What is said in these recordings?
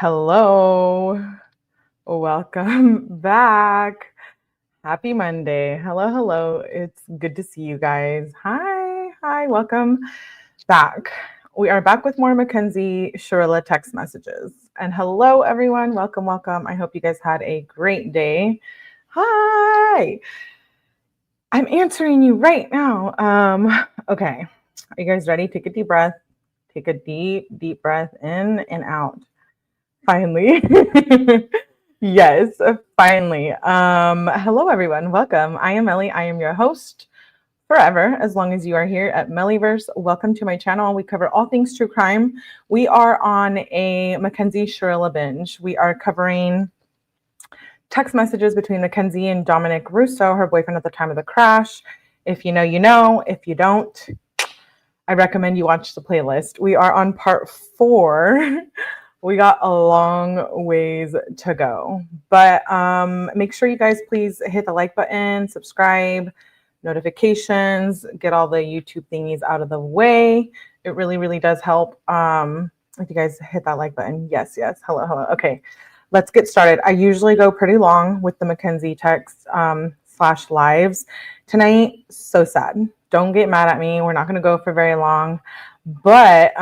Hello, welcome back. Happy Monday. Hello, hello. It's good to see you guys. Hi, welcome back. We are back with more Mackenzie Shirilla text messages. And hello, everyone. Welcome, welcome. I hope you guys had a great day. Hi. I'm answering you right now. Okay. Are you guys ready? Take a deep breath. Take a deep breath in and out. Finally. Yes, finally. Hello, everyone. Welcome. I am Melly. I am your host forever, as long as you are here at Mellyverse. Welcome to my channel. We cover all things true crime. We are on a Mackenzie Shirilla binge. We are covering text messages between Mackenzie and Dominic Russo, her boyfriend at the time of the crash. If you know, you know. If you don't, I recommend you watch the playlist. We are on part 4. We got a long ways to go, but make sure you guys please hit the like button, subscribe, notifications, get all the YouTube thingies out of the way. It really, really does help if you guys hit that like button. Yes. Hello. Okay, let's get started. I usually go pretty long with the Mackenzie text / lives. Tonight, so sad. Don't get mad at me. We're not going to go for very long, but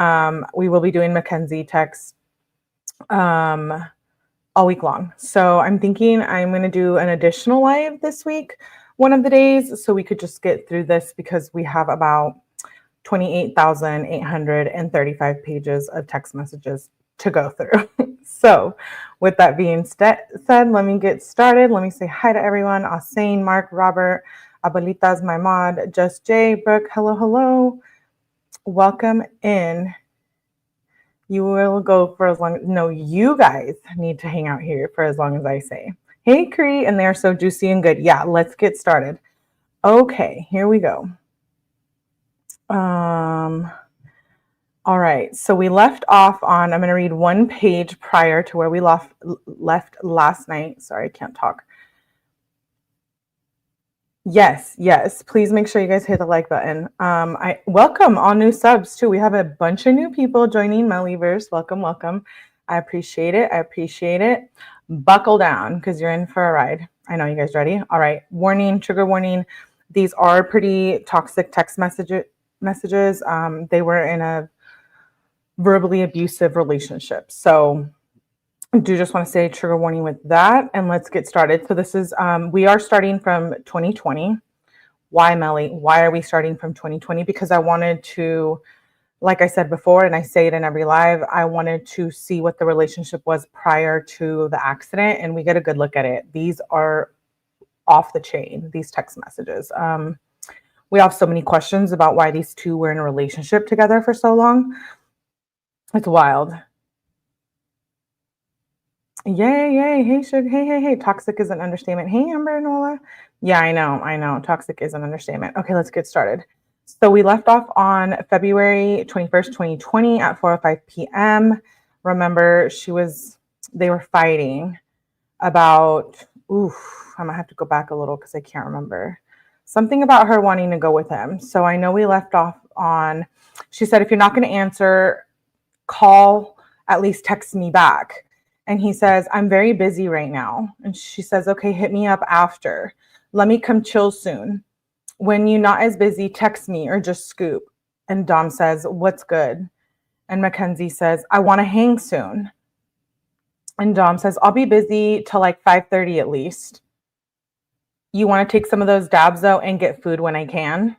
we will be doing Mackenzie text all week long. So I'm thinking I'm going to do an additional live this week, one of the days, so we could just get through this because we have about 28,835 pages of text messages to go through. So with that being said, let me get started. Let me say hi to everyone. Asain, Mark, Robert, Abuelita's my mod, Just Jay, Brooke, hello. Welcome in. You will go for as long. No, you guys need to hang out here for as long as I say. Hey, Cree, and they're so juicy and good. Yeah, let's get started. Okay, here we go. All right, so we left off on, I'm going to read one page prior to where we left last night. Sorry, I can't talk. Yes. Please make sure you guys hit the like button. I welcome all new subs too. We have a bunch of new people joining Mellyverse. Welcome. I appreciate it. Buckle down because you're in for a ride. I know you guys ready. All right. Warning, trigger warning. These are pretty toxic text messages. They were in a verbally abusive relationship. So I do just want to say trigger warning with that, and let's get started. So this is, we are starting from 2020. Why, Melly? Why are we starting from 2020? Because I wanted to, like I said before, and I say it in every live, I wanted to see what the relationship was prior to the accident, and we get a good look at it. These are off the chain, these text messages. We have so many questions about why these two were in a relationship together for so long. It's wild. Yay. Hey, Suge. Hey. Toxic is an understatement. Hey, Amber and Nola. Yeah, I know. Toxic is an understatement. Okay, let's get started. So we left off on February 21st, 2020 at 4:05 p.m. Remember, they were fighting about, I'm going to have to go back a little because I can't remember. Something about her wanting to go with him. So I know we left off on, she said, if you're not going to answer, call, at least text me back. And he says, I'm very busy right now. And she says, okay, hit me up after. Let me come chill soon. When you're not as busy, text me or just scoop. And Dom says, what's good? And Mackenzie says, I want to hang soon. And Dom says, I'll be busy till like 5:30 at least. You want to take some of those dabs though and get food when I can?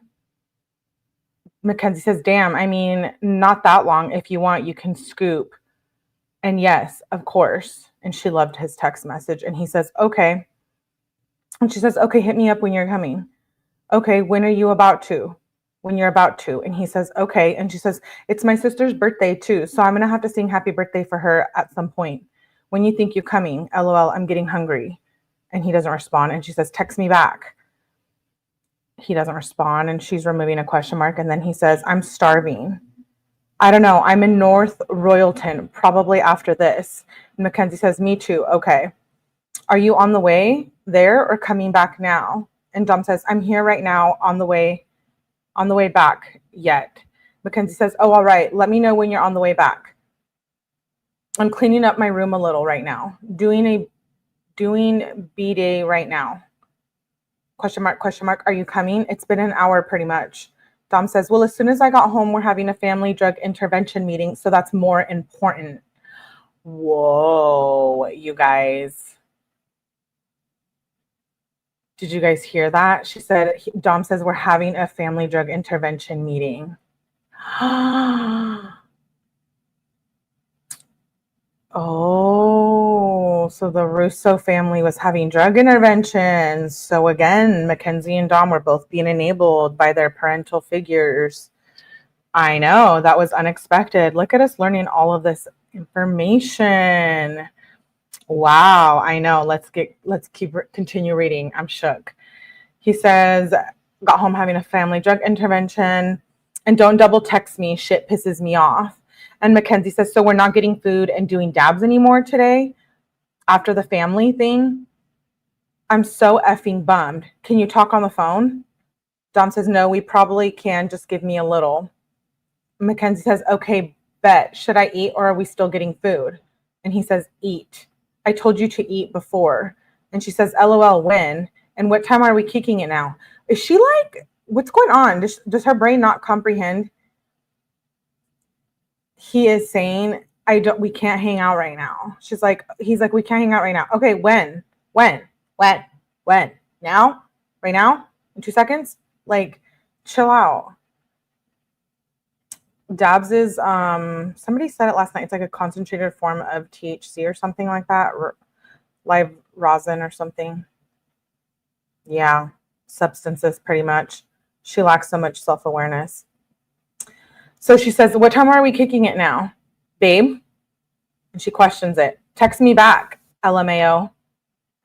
Mackenzie says, damn, I mean, not that long. If you want, you can scoop. And yes, of course. And she loved his text message. And he says, okay. And she says, okay, hit me up when you're coming. Okay, when are you about to? When you're about to. And he says, okay. And she says, it's my sister's birthday too. So I'm going to have to sing happy birthday for her at some point. When you think you're coming? LOL, I'm getting hungry. And he doesn't respond. And she says, text me back. He doesn't respond. And she's removing a question mark. And then he says, I'm starving. I don't know. I'm in North Royalton, probably after this. And Mackenzie says, me too. Okay. Are you on the way there or coming back now? And Dom says, I'm here right now on the way back yet. Mackenzie says, oh, all right. Let me know when you're on the way back. I'm cleaning up my room a little right now. Doing B-Day right now. Question mark. Are you coming? It's been an hour pretty much. Dom says, well, as soon as I got home, we're having a family drug intervention meeting, so that's more important. Whoa, you guys. Did you guys hear that? She said, Dom says, we're having a family drug intervention meeting. Oh, so the Russo family was having drug interventions. So again, Mackenzie and Dom were both being enabled by their parental figures. I know, that was unexpected. Look at us learning all of this information. Wow, I know. Continue reading. I'm shook. He says, got home having a family drug intervention, and don't double text me. Shit pisses me off. And Mackenzie says, so we're not getting food and doing dabs anymore today after the family thing? I'm so effing bummed. Can you talk on the phone? Dom says, no, we probably can. Just give me a little. Mackenzie says, okay, bet. Should I eat or are we still getting food? And he says, eat. I told you to eat before. And she says, LOL, when? And what time are we kicking it now? Is she like, what's going on? Does her brain not comprehend? He is saying, we can't hang out right now. He's like, we can't hang out right now. Okay, when? Now? Right now? In 2 seconds? Like, chill out. Dabs is, somebody said it last night. It's like a concentrated form of THC or something like that. Live rosin or something. Yeah, substances pretty much. She lacks so much self-awareness. So she says, what time are we kicking it now, babe? And she questions it. Text me back, LMAO.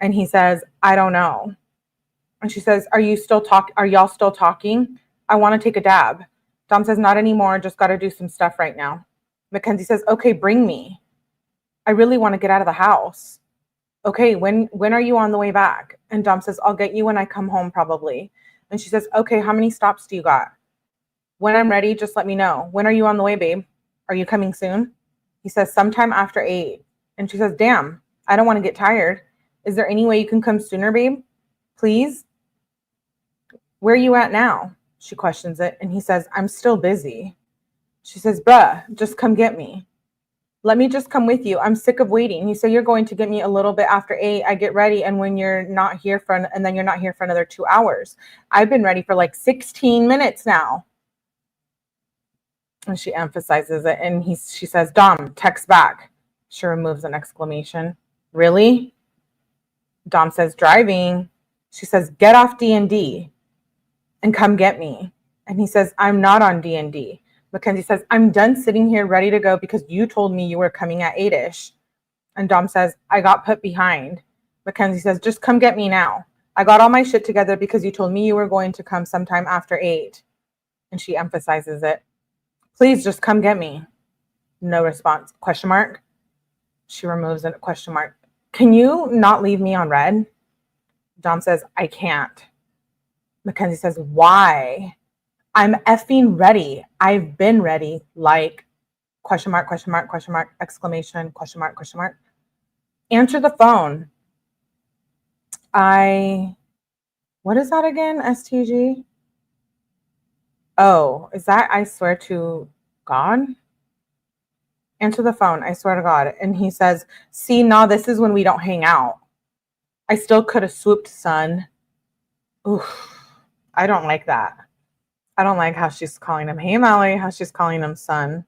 And he says, I don't know. And she says, are y'all still talking? I want to take a dab. Dom says, not anymore. Just got to do some stuff right now. Mackenzie says, okay, bring me. I really want to get out of the house. Okay, when are you on the way back? And Dom says, I'll get you when I come home probably. And she says, okay, how many stops do you got? When I'm ready, just let me know. When are you on the way, babe? Are you coming soon? He says, sometime after 8. And she says, damn, I don't want to get tired. Is there any way you can come sooner, babe? Please? Where are you at now? She questions it. And he says, I'm still busy. She says, bruh, just come get me. Let me just come with you. I'm sick of waiting. You say you're going to get me a little bit after 8. I get ready. And when you're not here and then you're not here for another 2 hours. I've been ready for like 16 minutes now. And she emphasizes it. And she says, Dom, text back. She removes an exclamation. Really? Dom says, driving. She says, get off D&D and come get me. And he says, I'm not on D&D. Mackenzie says, I'm done sitting here ready to go because you told me you were coming at 8-ish. And Dom says, I got put behind. Mackenzie says, just come get me now. I got all my shit together because you told me you were going to come sometime after 8. And she emphasizes it. Please just come get me. No response. Question mark. She removes a question mark. Can you not leave me on red? Dom says, I can't. Mackenzie says, why? I'm effing ready. I've been ready. Like, question mark, exclamation, question mark. Answer the phone. What is that again, STG? Oh, is that I swear to God? Answer the phone, I swear to God. And he says, see, nah, this is when we don't hang out. I still could have swooped, son. Oof, I don't like that. I don't like how she's calling him, hey, Mallory, how she's calling him son.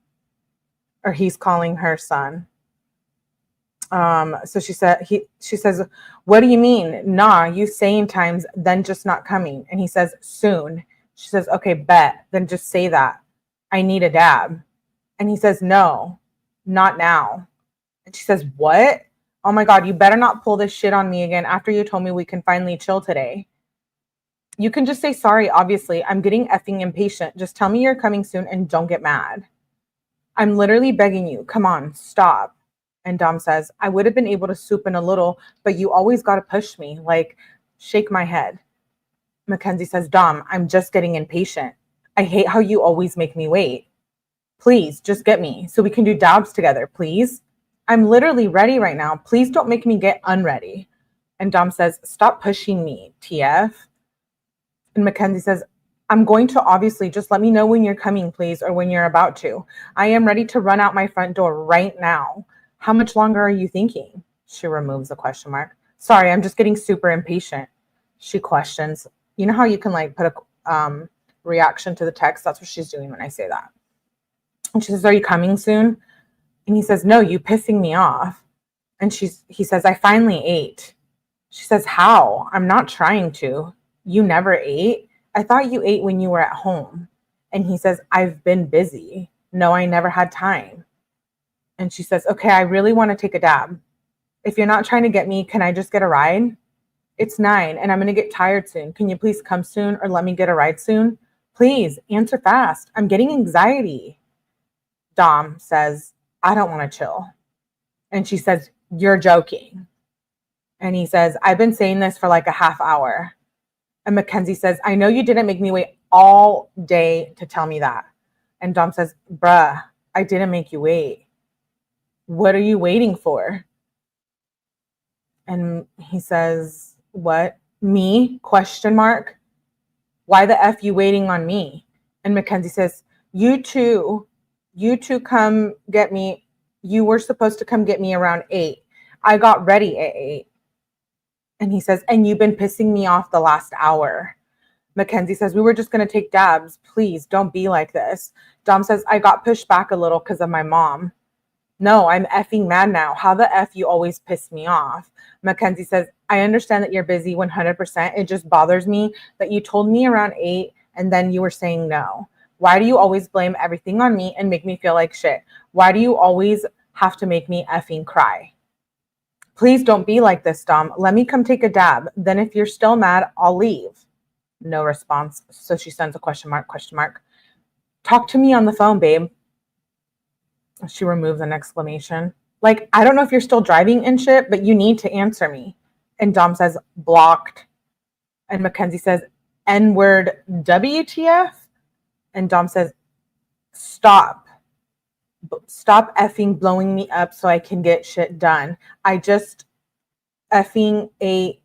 Or he's calling her son. So she says, what do you mean? Nah, you saying times, then just not coming. And he says, soon. She says, okay, bet. Then just say that. I need a dab. And he says, no, not now. And she says, what? Oh my God, you better not pull this shit on me again after you told me we can finally chill today. You can just say sorry, obviously. I'm getting effing impatient. Just tell me you're coming soon and don't get mad. I'm literally begging you. Come on, stop. And Dom says, I would have been able to swoop in a little, but you always got to push me. Like, shake my head. Mackenzie says, Dom, I'm just getting impatient. I hate how you always make me wait. Please, just get me so we can do dabs together, please. I'm literally ready right now. Please don't make me get unready. And Dom says, stop pushing me, TF. And Mackenzie says, I'm going to obviously just let me know when you're coming, please, or when you're about to. I am ready to run out my front door right now. How much longer are you thinking? She removes a question mark. Sorry, I'm just getting super impatient. She questions. You know how you can like put a reaction to the text? That's what she's doing when I say that. And she says, are you coming soon? And he says, no, you pissing me off. And he says, I finally ate. She says, how? I'm not trying to. You never ate? I thought you ate when you were at home. And he says, I've been busy. No, I never had time. And she says, okay, I really want to take a dab. If you're not trying to get me, can I just get a ride? It's 9 and I'm going to get tired soon. Can you please come soon or let me get a ride soon? Please answer fast. I'm getting anxiety. Dom says, I don't want to chill. And she says, you're joking. And he says, I've been saying this for like a half hour. And Mackenzie says, I know you didn't make me wait all day to tell me that. And Dom says, bruh, I didn't make you wait. What are you waiting for? And he says, what? Me? Question mark. Why the F you waiting on me? And Mackenzie says, you two come get me. You were supposed to come get me around 8. I got ready at 8. And he says, and you've been pissing me off the last hour. Mackenzie says, we were just going to take dabs. Please don't be like this. Dom says, I got pushed back a little because of my mom. No, I'm effing mad now. How the F you always piss me off? Mackenzie says, I understand that you're busy 100%. It just bothers me that you told me around 8 and then you were saying no. Why do you always blame everything on me and make me feel like shit? Why do you always have to make me effing cry? Please don't be like this, Dom. Let me come take a dab. Then if you're still mad, I'll leave. No response. So she sends a question mark. Talk to me on the phone, babe. She removes an exclamation. Like, I don't know if you're still driving and shit, but you need to answer me. And Dom says, blocked. And Mackenzie says, N-word WTF? And Dom says, stop effing blowing me up so I can get shit done. I just effing ate.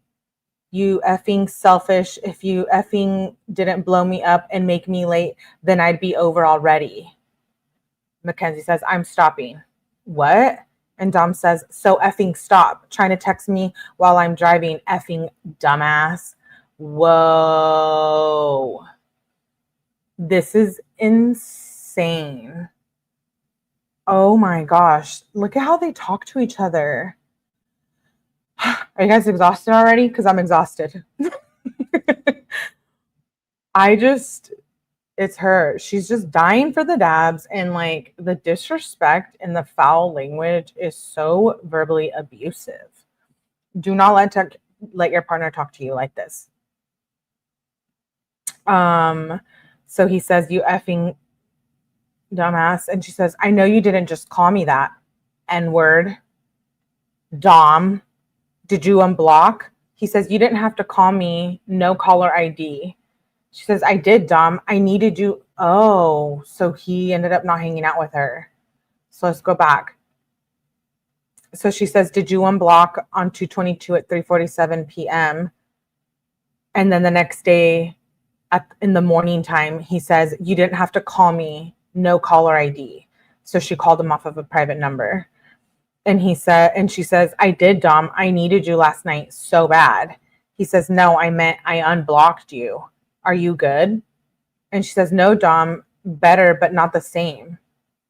You effing selfish. If you effing didn't blow me up and make me late, then I'd be over already. Mackenzie says, I'm stopping. What? And Dom says, so effing stop. Trying to text me while I'm driving, effing dumbass. Whoa. This is insane. Oh my gosh. Look at how they talk to each other. Are you guys exhausted already? Because I'm exhausted. It's her. She's just dying for the dabs, and like the disrespect and the foul language is so verbally abusive. Do not let your partner talk to you like this. So he says, you effing dumbass. And she says, I know you didn't just call me that. N-word. Dom. Did you unblock? He says, you didn't have to call me. No caller ID. She says, I did, Dom. I needed you. Oh, so he ended up not hanging out with her. So let's go back. So she says, did you unblock on 2/22 at 3:47 p.m.? And then the next day in the morning time, he says, you didn't have to call me. No caller ID. So she called him off of a private number. And she says, I did, Dom. I needed you last night so bad. He says, no, I meant I unblocked you. Are you good? And she says, no, Dom, better, but not the same.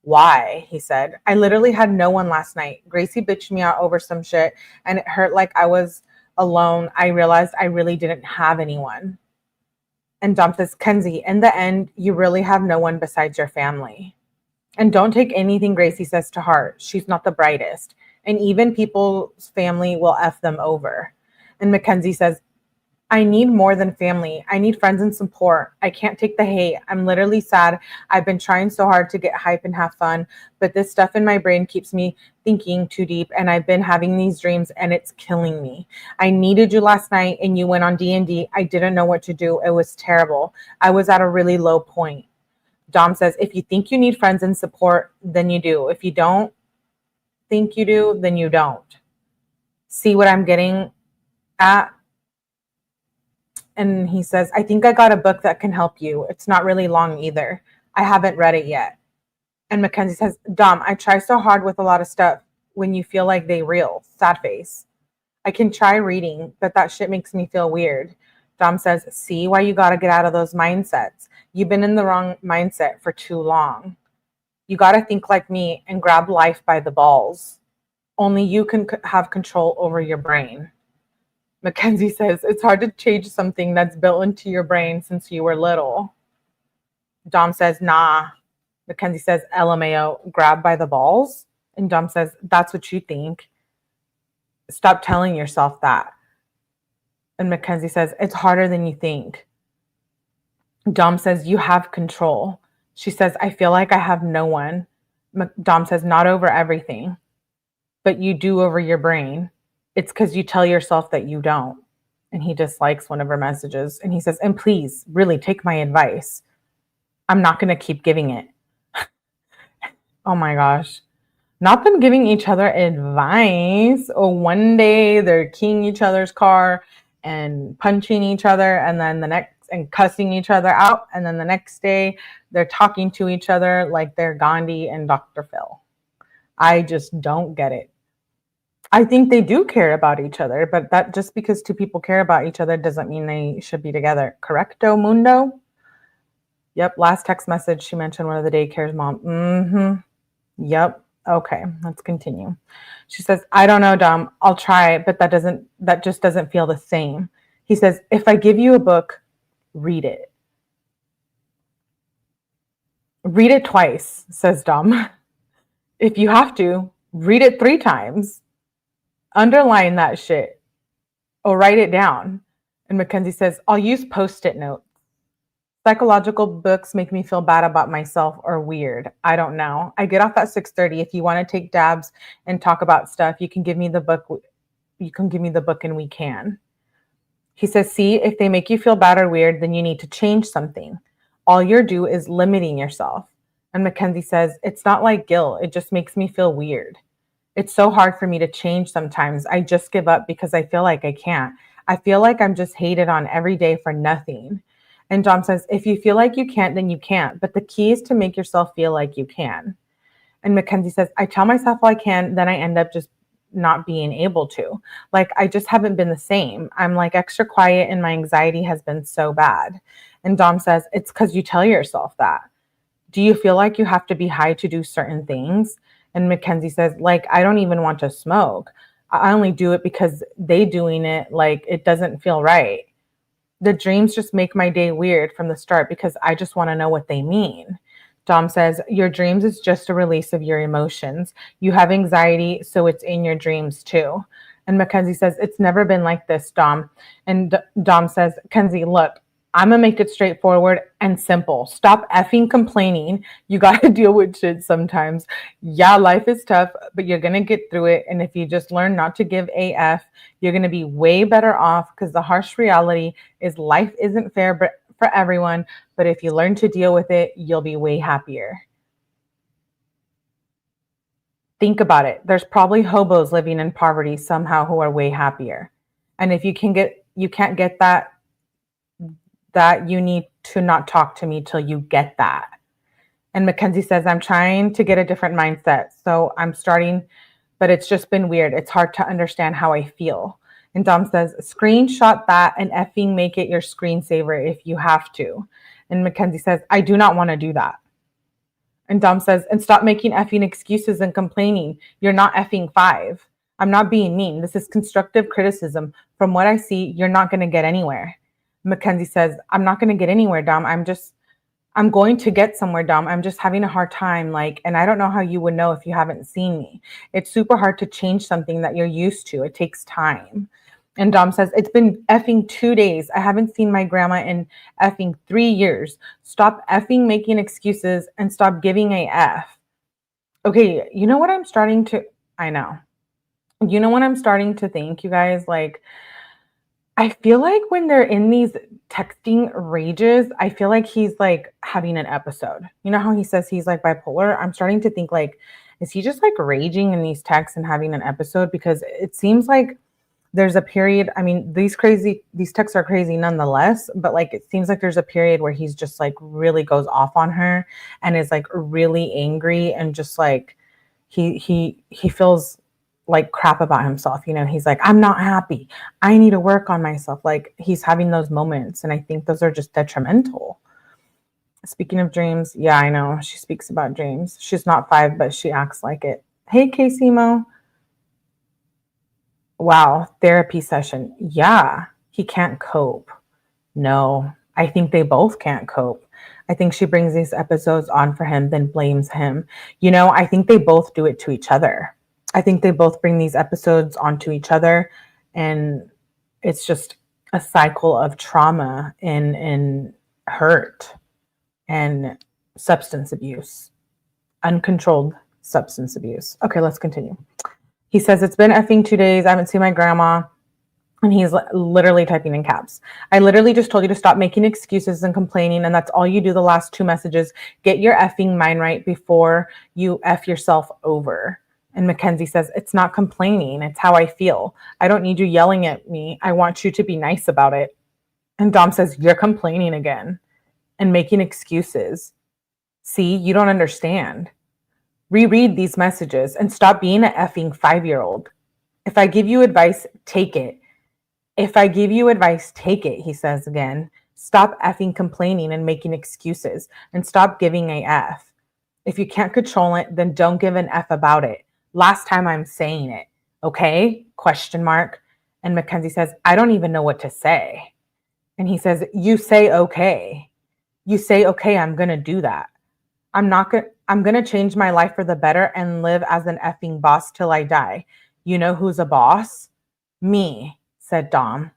Why? He said, I literally had no one last night. Gracie bitched me out over some shit and it hurt like I was alone. I realized I really didn't have anyone. And Dom says, Kenzie, in the end, you really have no one besides your family. And don't take anything Gracie says to heart. She's not the brightest. And even people's family will F them over. And Mackenzie says, I need more than family. I need friends and support. I can't take the hate. I'm literally sad. I've been trying so hard to get hype and have fun, but this stuff in my brain keeps me thinking too deep, and I've been having these dreams, and it's killing me. I needed you last night, and you went on D&D. I didn't know what to do. It was terrible. I was at a really low point. Dom says, if you think you need friends and support, then you do. If you don't, think you do, then you don't. See what I'm getting at? And he says, I think I got a book that can help you. It's not really long either. I haven't read it yet. And Mackenzie says, Dom, I try so hard with a lot of stuff when you feel like they real. Sad face. I can try reading, but that shit makes me feel weird. Dom says, see why you got to get out of those mindsets. You've been in the wrong mindset for too long. You got to think like me and grab life by the balls. Only you can have control over your brain. Mackenzie says, it's hard to change something that's built into your brain since you were little. Dom says, nah. Mackenzie says, LMAO, grab by the balls? And Dom says, that's what you think. Stop telling yourself that. And Mackenzie says, it's harder than you think. Dom says, you have control. She says, I feel like I have no one. Dom says, not over everything, but you do over your brain. It's because you tell yourself that you don't. And he dislikes one of her messages. And he says, and please, really take my advice. I'm not going to keep giving it. Oh my gosh. Not them giving each other advice. Oh, one day they're keying each other's car and punching each other, and then the next, and cussing each other out. And then the next day they're talking to each other like they're Gandhi and Dr. Phil. I just don't get it. I think they do care about each other, but that just because two people care about each other doesn't mean they should be together. Correcto mundo? Yep. Last text message, she mentioned one of the daycare's mom. Yep. Okay, let's continue. She says, I don't know, Dom. I'll try, but that just doesn't feel the same. He says, if I give you a book, read it. Read it twice, says Dom. If you have to, read it 3 times. Underline that shit or write it down. And Mackenzie says, I'll use Post-it notes. Psychological books make me feel bad about myself or weird. I don't know. I get off at 6:30. If you want to take dabs and talk about stuff, you can give me the book. You can give me the book and we can. He says, see, if they make you feel bad or weird, then you need to change something. All you're doing is limiting yourself. And Mackenzie says, it's not like guilt. It just makes me feel weird. It's so hard for me to change sometimes. I just give up because I feel like I can't. I feel like I'm just hated on every day for nothing. And Dom says, if you feel like you can't, then you can't. But the key is to make yourself feel like you can. And Mackenzie says, I tell myself I can, then I end up just not being able to. Like, I just haven't been the same. I'm like extra quiet and my anxiety has been so bad. And Dom says, it's because you tell yourself that. Do you feel like you have to be high to do certain things? And Mackenzie says, like, I don't even want to smoke. I only do it because they doing it, like, it doesn't feel right. The dreams just make my day weird from the start because I just want to know what they mean. Dom says, your dreams is just a release of your emotions. You have anxiety, so it's in your dreams too. And Mackenzie says, it's never been like this, Dom. And Dom says, Kenzie, look, I'm going to make it straightforward and simple. Stop effing complaining. You got to deal with shit sometimes. Yeah, life is tough, but you're going to get through it. And if you just learn not to give AF, you're going to be way better off, because the harsh reality is life isn't fair for everyone. But if you learn to deal with it, you'll be way happier. Think about it. There's probably hobos living in poverty somehow who are way happier. And if you can't get that you need to not talk to me till you get that. And Mackenzie says, I'm trying to get a different mindset. So I'm starting, but it's just been weird. It's hard to understand how I feel. And Dom says, screenshot that and effing make it your screensaver if you have to. And Mackenzie says, I do not want to do that. And Dom says, and stop making effing excuses and complaining. You're not effing 5. I'm not being mean. This is constructive criticism. From what I see, you're not going to get anywhere. Mackenzie says, I'm not going to get anywhere, Dom. I'm going to get somewhere, Dom. I'm just having a hard time. And I don't know how you would know if you haven't seen me. It's super hard to change something that you're used to. It takes time. And Dom says, it's been effing 2 days. I haven't seen my grandma in effing 3 years. Stop effing making excuses and stop giving a F. Okay, you know what I'm starting to, I know. You know what I'm starting to think, you guys? I feel like when they're in these texting rages, I feel like he's having an episode. You know how he says he's bipolar? I'm starting to think Is he just like raging in these texts and having an episode? Because it seems like there's a period. I mean, these texts are crazy nonetheless, but like it seems like there's a period where he's just like really goes off on her and is like really angry and just like he feels like crap about himself. You know, he's like, I'm not happy. I need to work on myself. Like he's having those moments. And I think those are just detrimental. Speaking of dreams, yeah, I know. She speaks about dreams. She's not 5, but she acts like it. Hey, Casimo. Wow, therapy session. Yeah, he can't cope. No, I think they both can't cope. I think she brings these episodes on for him, then blames him. You know, I think they both do it to each other. I think they both bring these episodes onto each other, and it's just a cycle of trauma and hurt and substance abuse, uncontrolled substance abuse. Okay, let's continue. He says, it's been effing 2 days. I haven't seen my grandma. And he's literally typing in caps. I literally just told you to stop making excuses and complaining. And that's all you do the last 2 messages. Get your effing mind right before you F yourself over. And Mackenzie says, it's not complaining. It's how I feel. I don't need you yelling at me. I want you to be nice about it. And Dom says, you're complaining again and making excuses. See, you don't understand. Reread these messages and stop being an effing 5-year-old. If I give you advice, take it. If I give you advice, take it, he says again. Stop effing complaining and making excuses and stop giving a F. If you can't control it, then don't give an F about it. Last time I'm saying it, okay? Question mark. And Mackenzie says, I don't even know what to say. And he says, you say okay. You say, okay, I'm going to do that. I'm going to change my life for the better and live as an effing boss till I die. You know who's a boss? Me, said Dom.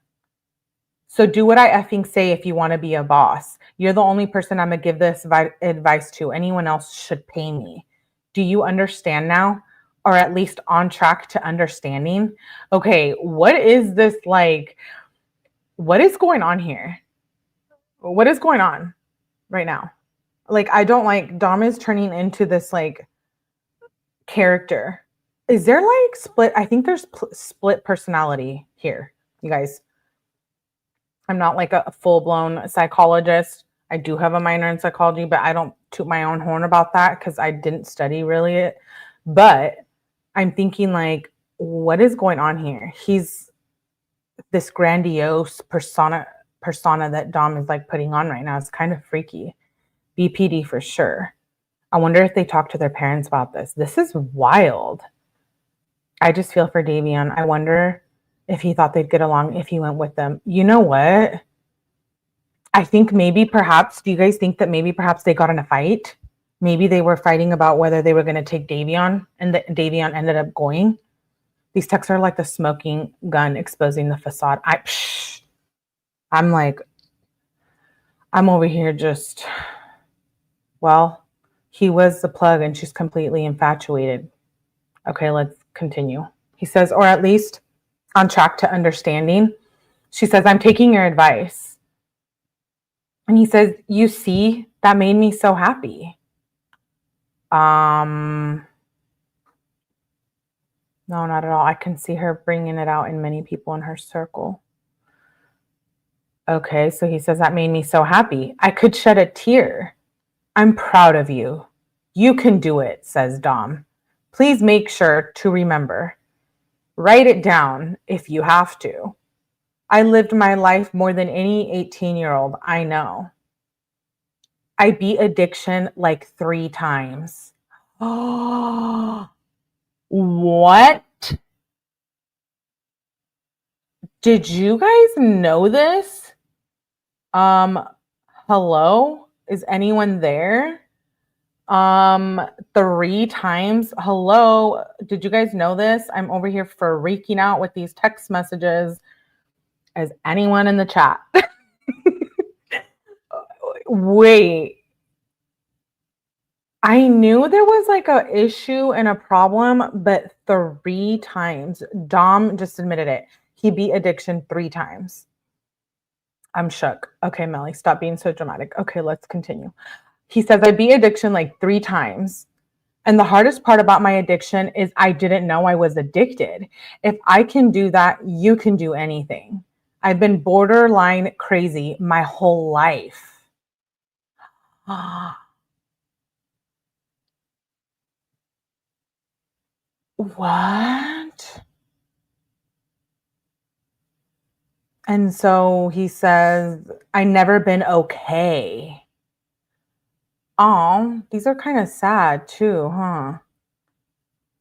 So do what I effing say if you want to be a boss. You're the only person I'm going to give this advice to. Anyone else should pay me. Do you understand now? Or at least on track to understanding? Okay, what is this like? What is going on here? What is going on right now? Like, I don't like, Dom is turning into this like character. Is there like split? I think there's split personality here, you guys. I'm not like a full-blown psychologist. I do have a minor in psychology, but I don't toot my own horn about that because I didn't study really it. But I'm thinking like, what is going on here? He's this grandiose persona that Dom is like putting on right now. It's kind of freaky. BPD for sure. I wonder if they talk to their parents about this. This is wild. I just feel for Davion. I wonder if he thought they'd get along if he went with them. You know what? I think maybe perhaps, do you guys think that maybe perhaps they got in a fight? Maybe they were fighting about whether they were going to take Davion and that Davion ended up going. These texts are like the smoking gun exposing the facade. I'm like, I'm over here just, well, he was the plug and she's completely infatuated. Okay, let's continue. He says, or at least on track to understanding. She says, I'm taking your advice. And he says, you see, that made me so happy. No, not at all. I can see her bringing it out in many people in her circle. Okay, so he says, that made me so happy. I could shed a tear. I'm proud of you. You can do it, says Dom. Please make sure to remember. Write it down if you have to. I lived my life more than any 18-year-old I know. I beat addiction like 3 times. Oh, what? Did you guys know this? Hello? Is anyone there? 3 times. Hello? Did you guys know this? I'm over here freaking out with these text messages. Is anyone in the chat? Wait. I knew there was like a issue and a problem, but 3 times. Dom just admitted it. He beat addiction 3 times. I'm shook. Okay, Melly, stop being so dramatic. Okay, let's continue. He says, I beat addiction like 3 times. And the hardest part about my addiction is I didn't know I was addicted. If I can do that, you can do anything. I've been borderline crazy my whole life. What? And so he says, I never been okay. Oh, these are kind of sad too, huh?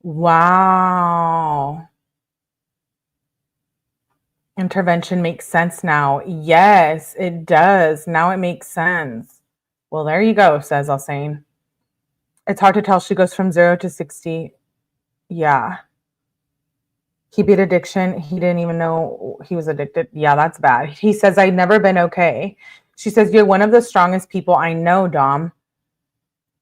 Wow. Intervention makes sense now. Yes, it does. Now it makes sense. Well, there you go, says Alsane. It's hard to tell. She goes from 0 to 60. Yeah. He beat addiction. He didn't even know he was addicted. Yeah, that's bad. He says, I've never been okay. She says, you're one of the strongest people I know, Dom.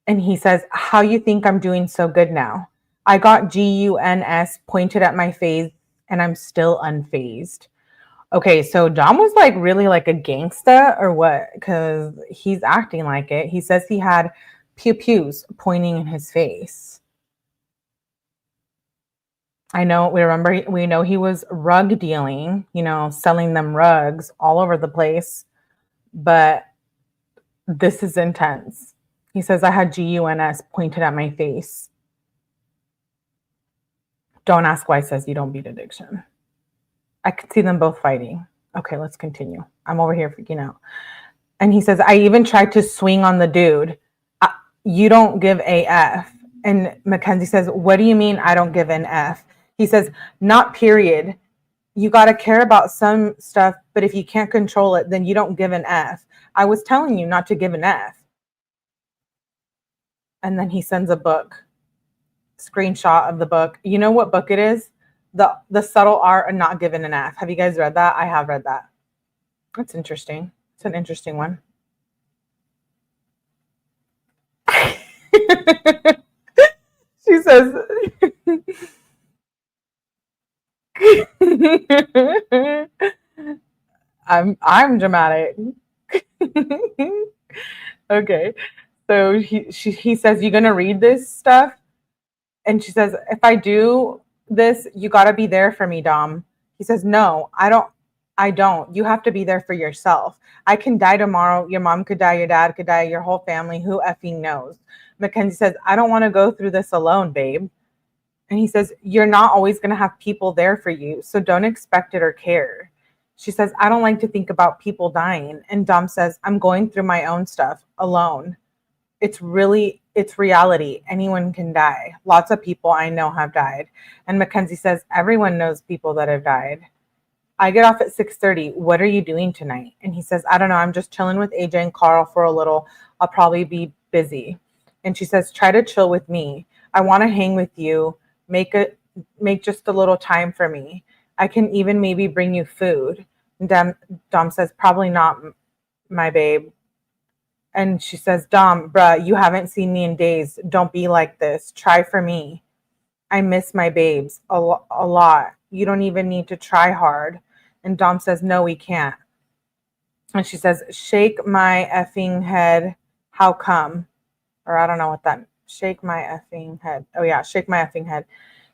And he says, how you think I'm doing so good now? I got GUNS pointed at my face and I'm still unfazed. Okay, so Dom was like really like a gangsta or what? Because he's acting like it. He says he had pew-pews pointing in his face. I know, we know he was rug dealing, selling them rugs all over the place. But this is intense. He says, I had GUNS pointed at my face. Don't ask why, says you don't beat addiction. I could see them both fighting. Okay, let's continue. I'm over here freaking out. And he says, I even tried to swing on the dude. You don't give a F. And Mackenzie says, what do you mean I don't give an F? He says, not period. You got to care about some stuff, but if you can't control it, then you don't give an F. I was telling you not to give an F. And then he sends a book, screenshot of the book. You know what book it is? The Subtle Art of Not Giving an F. Have you guys read that? I have read that. That's interesting. It's an interesting one. She says, I'm dramatic. Okay. So he says, you gonna read this stuff? And she says, if I do this, you gotta be there for me, Dom. He says, no, I don't. You have to be there for yourself. I can die tomorrow. Your mom could die. Your dad could die. Your whole family. Who effing knows? Mackenzie says, I don't want to go through this alone, babe. And he says, you're not always going to have people there for you. So don't expect it or care. She says, I don't like to think about people dying. And Dom says, I'm going through my own stuff alone. It's reality. Anyone can die. Lots of people I know have died. And Mackenzie says, everyone knows people that have died. I get off at 6:30. What are you doing tonight? And he says, I don't know. I'm just chilling with AJ and Carl for a little. I'll probably be busy. And she says, try to chill with me. I want to hang with you. Make just a little time for me. I can even maybe bring you food. And Dom says, probably not, my babe. And she says, Dom, bruh, you haven't seen me in days. Don't be like this. Try for me. I miss my babes a lot. You don't even need to try hard. And Dom says, no, we can't. And she says, shake my effing head. How come? Or I don't know what that, shake my effing head. Oh yeah, shake my effing head.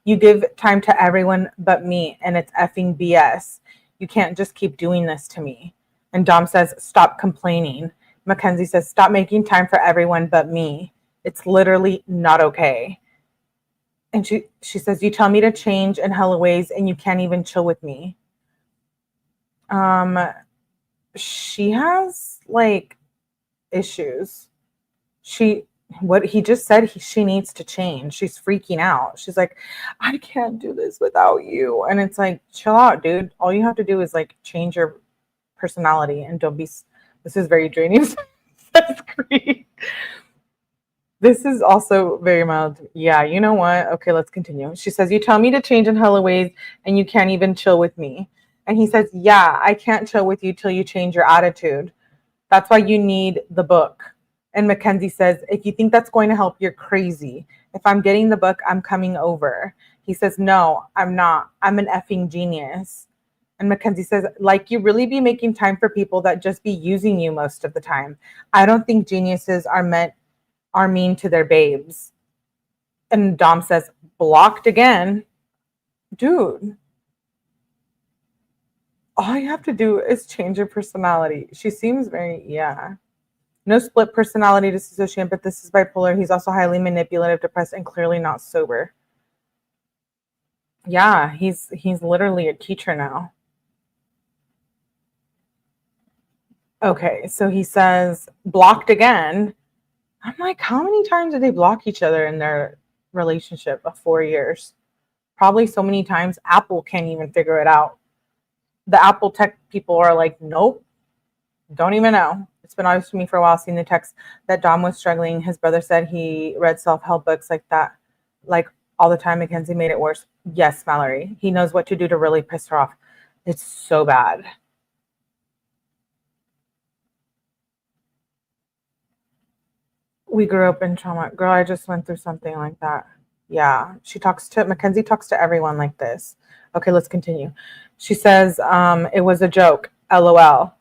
You give time to everyone but me, and it's effing BS. You can't just keep doing this to me. And Dom says, stop complaining. Mackenzie says, stop making time for everyone but me. It's literally not okay. And she says, you tell me to change in hella ways and you can't even chill with me. She has like issues. What he just said, she needs to change. She's freaking out. She's like, I can't do this without you. And it's like, chill out, dude. All you have to do is like change your personality and don't be, this is very draining. That's great. This is also very mild. Yeah, you know what? Okay, let's continue. She says, you tell me to change in hella ways and you can't even chill with me. And he says, yeah, I can't chill with you till you change your attitude. That's why you need the book. And Mackenzie says, if you think that's going to help, you're crazy. If I'm getting the book, I'm coming over. He says, no, I'm not. I'm an effing genius. And Mackenzie says, like, you really be making time for people that just be using you most of the time. I don't think geniuses are mean to their babes. And Dom says, blocked again. Dude, all you have to do is change your personality. She seems very, yeah. No split personality dissociation, but this is bipolar. He's also highly manipulative, depressed, and clearly not sober. Yeah, he's literally a teacher now. Okay, so he says, blocked again. I'm like, how many times did they block each other in their relationship of 4 years? Probably so many times Apple can't even figure it out. The Apple tech people are like, nope, don't even know. It's been obvious to me for a while, seeing the text that Dom was struggling. His brother said he read self-help books like that, like all the time. Mackenzie made it worse. Yes, Mallory. He knows what to do to really piss her off. It's so bad. We grew up in trauma. Girl, I just went through something like that. Yeah, Mackenzie talks to everyone like this. Okay, let's continue. She says, it was a joke. LOL.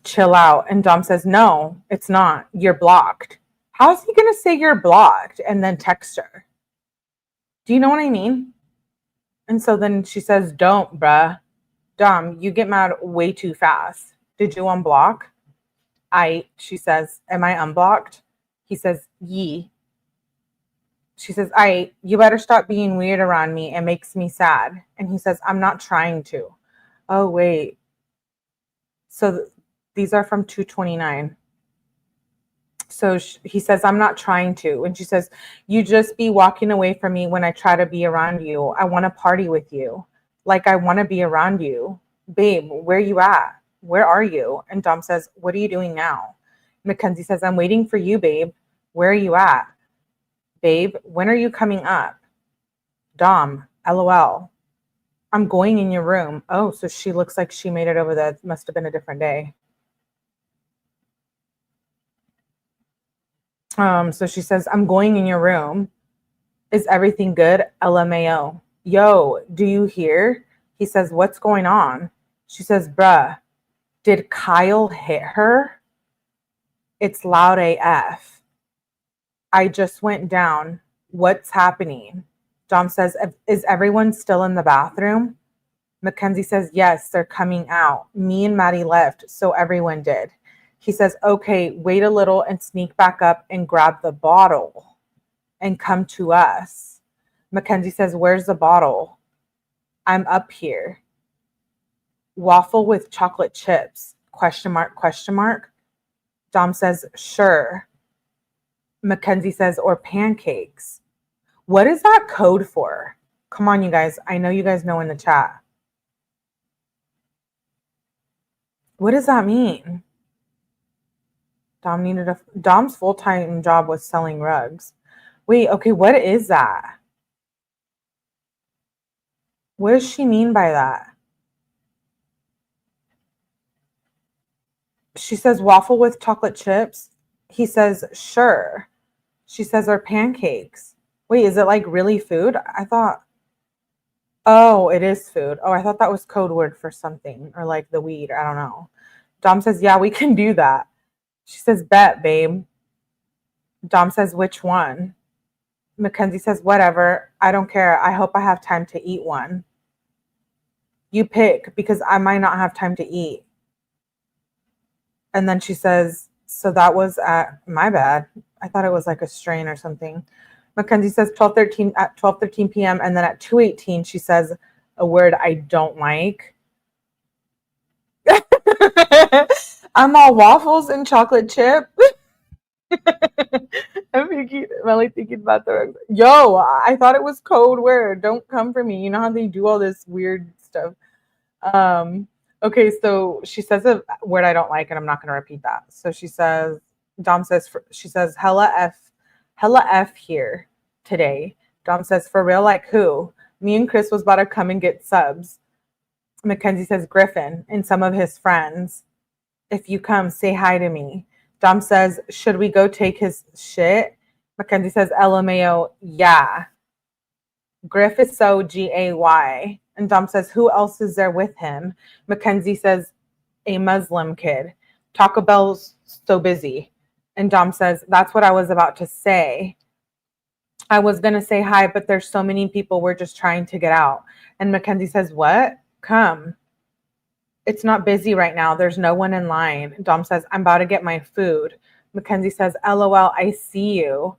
Chill out. And Dom says, no, it's not. You're blocked. How is he going to say you're blocked and then text her? Do you know what I mean? And so then she says, don't, bruh. Dom, you get mad way too fast. Did you unblock? She says, am I unblocked? He says, yee. She says, you better stop being weird around me. It makes me sad. And he says, I'm not trying to. Oh, wait. So these are from 229. So he says, I'm not trying to. And she says, you just be walking away from me when I try to be around you. I want to party with you. Like, I want to be around you. Babe, where you at? Where are you? And Dom says, what are you doing now? Mackenzie says, I'm waiting for you, babe. Where are you at? Babe, when are you coming up? Dom, LOL. I'm going in your room. Oh, so she looks like she made it over that. Must have been a different day. So she says, I'm going in your room. Is everything good? LMAO. Yo, do you hear? He says, what's going on? She says, bruh, did Kyle hit her? It's loud AF. I just went down. What's happening? Dom says, is everyone still in the bathroom? Mackenzie says, yes, they're coming out. Me and Maddie left, so everyone did. He says, okay, wait a little and sneak back up and grab the bottle and come to us. Mackenzie says, where's the bottle? I'm up here. Waffle with chocolate chips, question mark, question mark. Dom says, sure. Mackenzie says, or pancakes. What is that code for? Come on, you guys. I know you guys know in the chat. What does that mean? Dom's full-time job was selling rugs. Wait, okay, what is that? What does she mean by that? She says waffle with chocolate chips. He says, sure. She says, are pancakes. Wait, is it like really food? I thought, oh, it is food. Oh, I thought that was code word for something, or like the weed. I don't know. Dom says, yeah, we can do that. She says, bet, babe. Dom says, which one? Mackenzie says, whatever. I don't care. I hope I have time to eat one. You pick, because I might not have time to eat. And then she says, so that was at, my bad. I thought it was like a strain or something. Mackenzie says 12:13 at 12:13 p.m. And then at 2:18, she says a word I don't like. I'm all waffles and chocolate chip. I'm really thinking about the yo. I thought it was code word. Don't come for me. You know how they do all this weird stuff. Okay, so she says a word I don't like, and I'm not going to repeat that. So she says, Dom says, she says, hella F here today. Dom says, for real, like who? Me and Chris was about to come and get subs. Mackenzie says, Griffin and some of his friends. If you come, say hi to me. Dom says, should we go take his shit? Mackenzie says, LMAO, yeah. Griff is so GAY. And Dom says, who else is there with him? Mackenzie says, a Muslim kid. Taco Bell's so busy. And Dom says, that's what I was about to say. I was going to say hi, but there's so many people. We're just trying to get out. And Mackenzie says, what? Come. It's not busy right now. There's no one in line. Dom says, I'm about to get my food. Mackenzie says, LOL, I see you.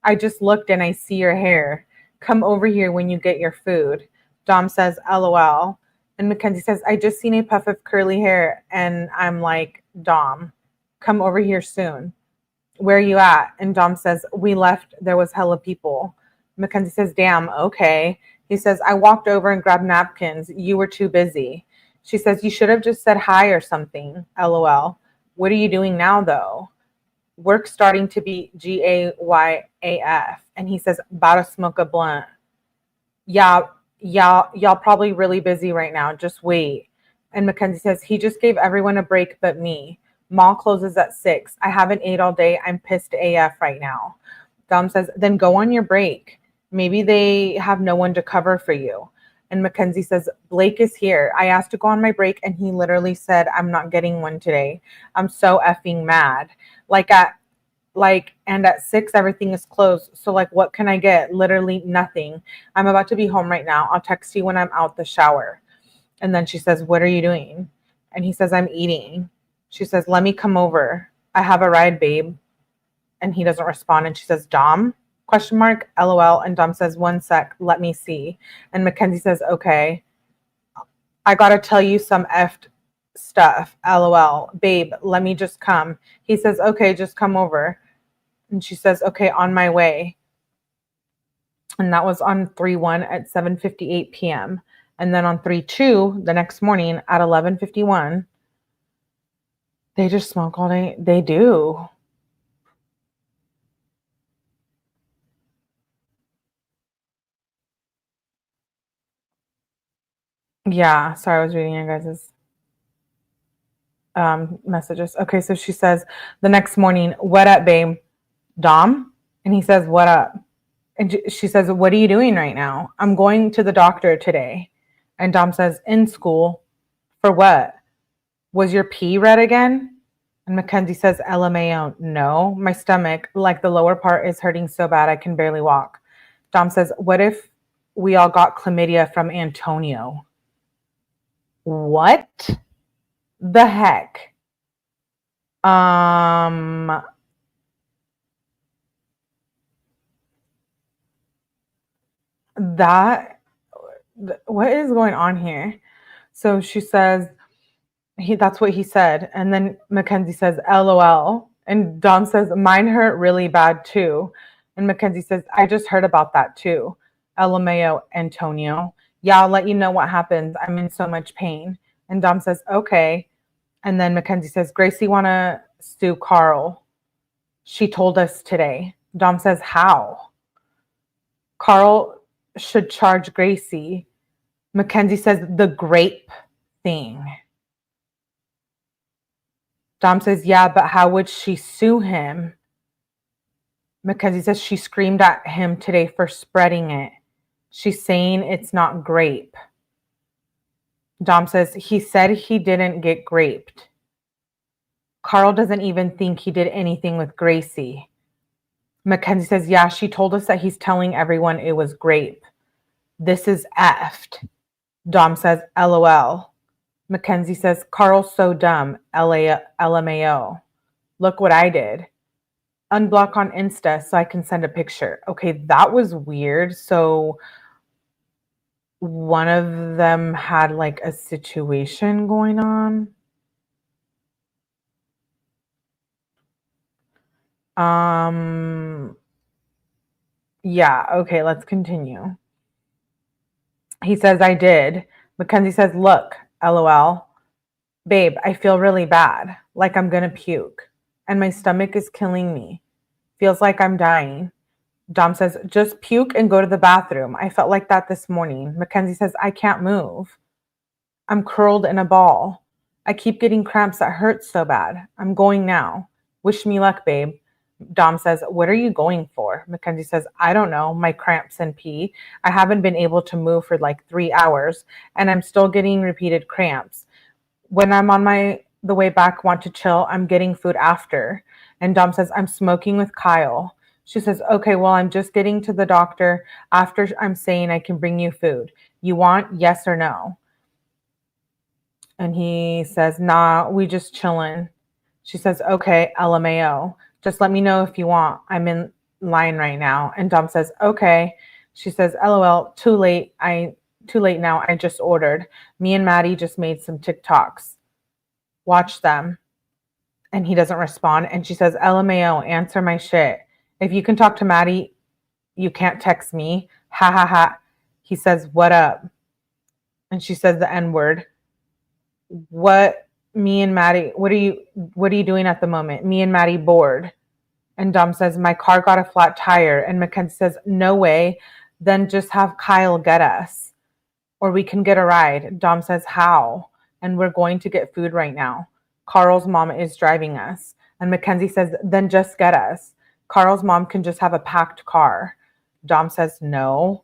I just looked and I see your hair. Come over here when you get your food. Dom says, LOL. And Mackenzie says, I just seen a puff of curly hair. And I'm like, Dom, come over here soon. Where are you at? And Dom says, we left. There was hella people. Mackenzie says, damn, okay. He says, I walked over and grabbed napkins. You were too busy. She says, you should have just said hi or something. LOL. What are you doing now, though? Work's starting to be GAYAF. And he says, about to smoke a blunt. Yeah, y'all probably really busy right now. Just wait. And Mackenzie says, he just gave everyone a break but me. Mall closes at 6. I haven't ate all day. I'm pissed AF right now. Dom says, then go on your break. Maybe they have no one to cover for you. And Mackenzie says, Blake is here. I asked to go on my break and he literally said, I'm not getting one today. I'm so effing mad. And at 6, everything is closed. So what can I get? Literally nothing. I'm about to be home right now. I'll text you when I'm out the shower. And then she says, what are you doing? And he says, I'm eating. She says, let me come over. I have a ride, babe. And he doesn't respond. And she says, Dom? ? LOL. And Dom says, one sec, let me see. And Mackenzie says, okay. I gotta tell you some effed stuff. LOL. Babe, let me just come. He says, okay, just come over. And she says, okay, on my way. And that was on 3/1 at 7:58 p.m. And then on 3/2, the next morning at 11:51, they just smoke all day. They do. Yeah, sorry, I was reading your guys' messages. Okay, so she says, the next morning, what up, babe? Dom? And he says, what up? And she says, what are you doing right now? I'm going to the doctor today. And Dom says, in school. For what? Was your pee red again? And Mackenzie says, LMAO. No, my stomach, like the lower part, is hurting so bad I can barely walk. Dom says, what if we all got chlamydia from Antonio? What the heck? What is going on here? So she says, that's what he said. And then Mackenzie says, LOL. And Dom says, mine hurt really bad too. And Mackenzie says, I just heard about that too. LMAO, Antonio. Yeah, I'll let you know what happens. I'm in so much pain. And Dom says, okay. And then Mackenzie says, Gracie wanna sue Carl. She told us today. Dom says, how? Carl should charge Gracie. Mackenzie says, the grape thing. Dom says, yeah, but how would she sue him? Mackenzie says she screamed at him today for spreading it. She's saying it's not grape. Dom says, he said he didn't get graped. Carl doesn't even think he did anything with Gracie. Mackenzie says, yeah, she told us that he's telling everyone it was grape. This is effed. Dom says, LOL. Mackenzie says, Carl's so dumb. LMAO. Look what I did. Unblock on Insta so I can send a picture. Okay, that was weird. So one of them had a situation going on. Yeah, okay, let's continue. He says, I did. Mackenzie says, look, LOL. Babe, I feel really bad, like I'm gonna puke. And my stomach is killing me. Feels like I'm dying. Dom says, just puke and go to the bathroom. I felt like that this morning. Mackenzie says, I can't move. I'm curled in a ball. I keep getting cramps that hurt so bad. I'm going now. Wish me luck, babe. Dom says, what are you going for? Mackenzie says, I don't know, my cramps and pee. I haven't been able to move for 3 hours, and I'm still getting repeated cramps. When I'm on the way back, want to chill, I'm getting food after. And Dom says, I'm smoking with Kyle. She says, okay, well, I'm just getting to the doctor after I'm saying I can bring you food. You want yes or no? And he says, nah, we just chilling. She says, okay, LMAO. Just let me know if you want. I'm in line right now. And Dom says, okay. She says, LOL, too late now. I just ordered. Me and Maddie just made some TikToks. Watch them. And he doesn't respond. And she says, LMAO, answer my shit. If you can talk to Maddie, you can't text me. Ha ha ha. He says, what up? And she says the N-word. What me and Maddie, what are you doing at the moment? Me and Maddie bored. And Dom says, my car got a flat tire. And Mackenzie says, no way. Then just have Kyle get us. Or we can get a ride. Dom says, how? And we're going to get food right now. Carl's mom is driving us. And Mackenzie says, then just get us. Carl's mom can just have a packed car. Dom says, no.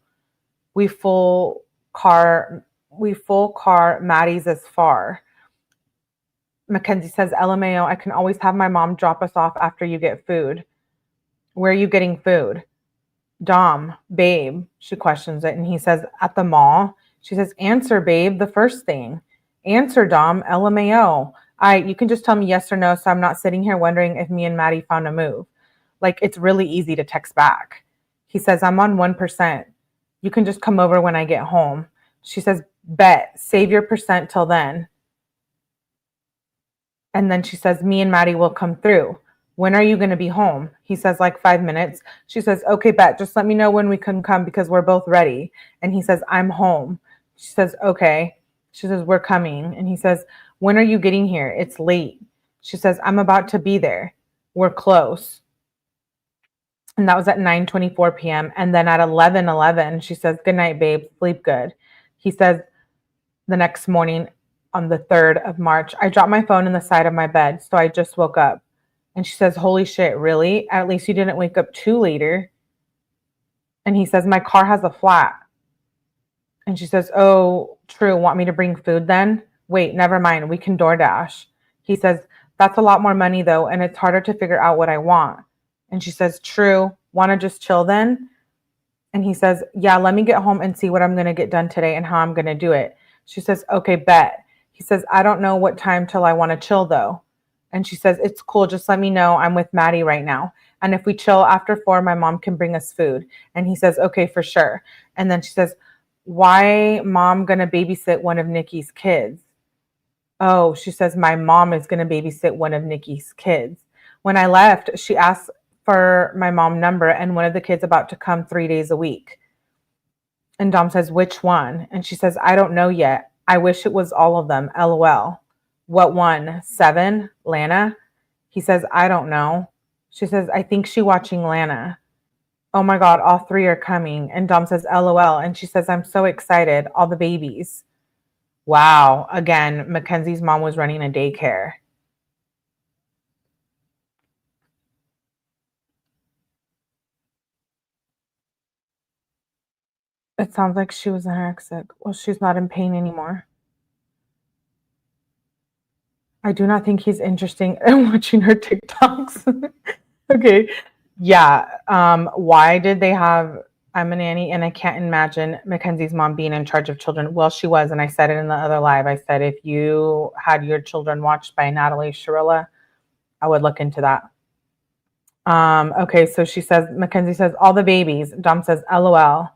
We full car, Maddie's as far. Mackenzie says, LMAO, I can always have my mom drop us off after you get food. Where are you getting food? Dom, babe, she questions it. And he says, at the mall. She says, answer, babe, the first thing. Answer, Dom, LMAO. You can just tell me yes or no, so I'm not sitting here wondering if me and Maddie found a move. Like, it's really easy to text back. He says, I'm on 1%. You can just come over when I get home. She says, bet, save your percent till then. And then she says, me and Maddie will come through. When are you going to be home? He says, like 5 minutes. She says, okay, bet, just let me know when we can come because we're both ready. And he says, I'm home. She says, okay. She says, we're coming. And he says, when are you getting here? It's late. She says, I'm about to be there. We're close. And that was at 9:24 p.m. And then at 11:11, she says, good night, babe. Sleep good. He says, the next morning on the 3rd of March, I dropped my phone in the side of my bed, so I just woke up. And she says, holy shit, really? At least you didn't wake up too later. And he says, my car has a flat. And she says, oh, true. Want me to bring food then? Wait, never mind. We can DoorDash. He says, that's a lot more money though, and it's harder to figure out what I want. And she says, true. Want to just chill then? And he says, yeah, let me get home and see what I'm going to get done today and how I'm going to do it. She says, okay, bet. He says, I don't know what time till I want to chill though. And she says, it's cool. Just let me know. I'm with Maddie right now. And if we chill after 4, my mom can bring us food. And he says, okay, for sure. And then she says, why mom going to babysit one of Nikki's kids? Oh, she says, my mom is going to babysit one of Nikki's kids. When I left, she asked for my mom number and one of the kids about to come 3 days a week. And Dom says, which one? And she says, I don't know yet. I wish it was all of them. LOL. What one? 7? Lana? He says, I don't know. She says, I think she's watching Lana. Oh my God, all 3 are coming. And Dom says, LOL. And she says, I'm so excited. All the babies. Wow. Again, Mackenzie's mom was running a daycare. It sounds like she was anorexic. Well, she's not in pain anymore. I do not think he's interesting in watching her TikToks. Okay. Yeah. Why did they have I'm a nanny and I can't imagine Mackenzie's mom being in charge of children. Well, she was, and I said it in the other live. I said if you had your children watched by Natalie Shirilla, I would look into that. Okay, so she says, Mackenzie says, all the babies. Dom says, LOL.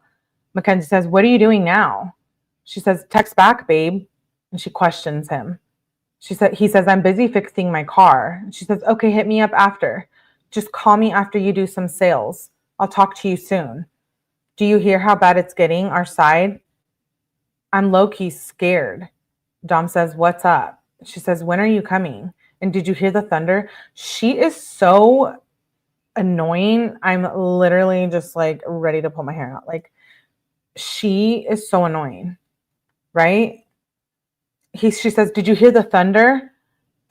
Mackenzie says, what are you doing now? She says, text back, babe. And she questions him. He says, I'm busy fixing my car. She says, okay, hit me up after. Just call me after you do some sales. I'll talk to you soon. Do you hear how bad it's getting, our side? I'm low-key scared. Dom says, what's up? She says, when are you coming? And did you hear the thunder? She is so annoying. I'm literally just like ready to pull my hair out. Like, she is so annoying, right? She says, did you hear the thunder?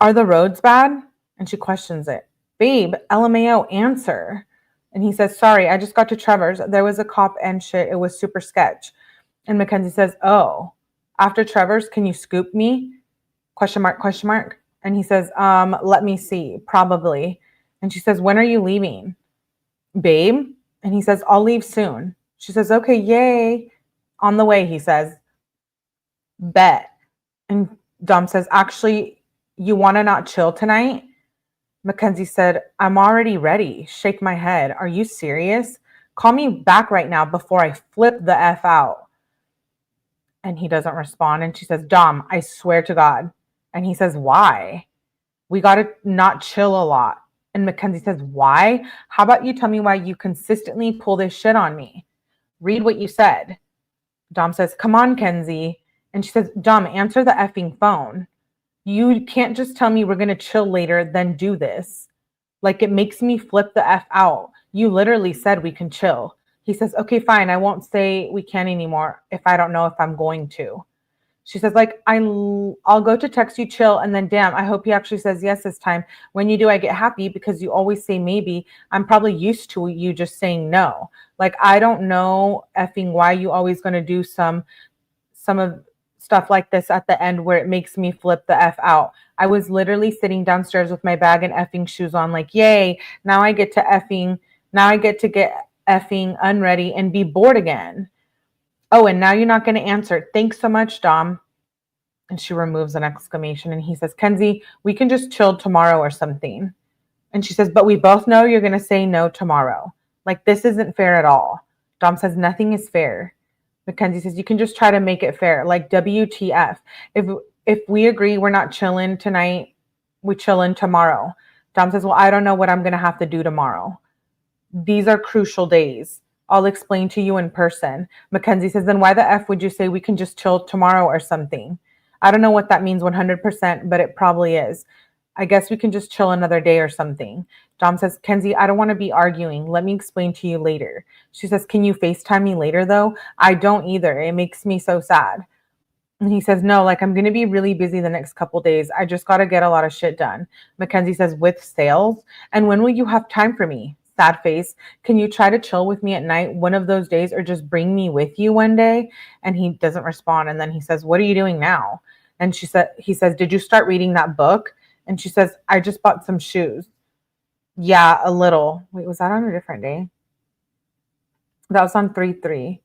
Are the roads bad? And she questions it. Babe, LMAO, answer. And he says, sorry, I just got to Trevor's. There was a cop and shit. It was super sketch. And Mackenzie says, oh, after Trevor's, can you scoop me? Question mark, question mark. And he says, let me see, probably. And she says, when are you leaving? babe. And he says, I'll leave soon. She says, okay, yay. On the way, he says, bet. And Dom says, actually, you want to not chill tonight? Mackenzie said, I'm already ready. Shake my head. Are you serious? Call me back right now before I flip the F out. And he doesn't respond. And she says, Dom, I swear to God. And he says, why? We got to not chill a lot. And Mackenzie says, why? How about you tell me why you consistently pull this shit on me? Read what you said. Dom says, come on, Kenzie. And she says, Dom, answer the effing phone. You can't just tell me we're going to chill later, then do this. Like, it makes me flip the F out. You literally said we can chill. He says, okay, fine. I won't say we can anymore if I don't know if I'm going to. She says, like, I'll go to text you chill. And then, damn, I hope he actually says yes this time. When you do, I get happy because you always say maybe. I'm probably used to you just saying no. Like, I don't know effing why you always going to do some of stuff like this at the end where it makes me flip the F out. I was literally sitting downstairs with my bag and effing shoes on, like, yay, now I get to get effing unready and be bored again. Oh, and now you're not going to answer. Thanks so much, Dom. And she removes an exclamation. And he says, Kenzie, we can just chill tomorrow or something. And she says, but we both know you're going to say no tomorrow. Like, this isn't fair at all. Dom says, nothing is fair. Mackenzie says, you can just try to make it fair. Like, WTF. If we agree we're not chilling tonight, we chilling tomorrow. Dom says, well, I don't know what I'm going to have to do tomorrow. These are crucial days. I'll explain to you in person. Mackenzie says, then why the F would you say we can just chill tomorrow or something? I don't know what that means 100%, but it probably is. I guess we can just chill another day or something. Dom says, Kenzie, I don't want to be arguing. Let me explain to you later. She says, can you FaceTime me later though? I don't either. It makes me so sad. And he says, no, like, I'm going to be really busy the next couple days. I just got to get a lot of shit done. Mackenzie says, with sales? And when will you have time for me? Sad face. Can you try to chill with me at night one of those days or just bring me with you one day? And he doesn't respond. And then he says, what are you doing now? And he says, did you start reading that book? And she says, I just bought some shoes. Yeah, a little. Wait, was that on a different day? That was on 3/3.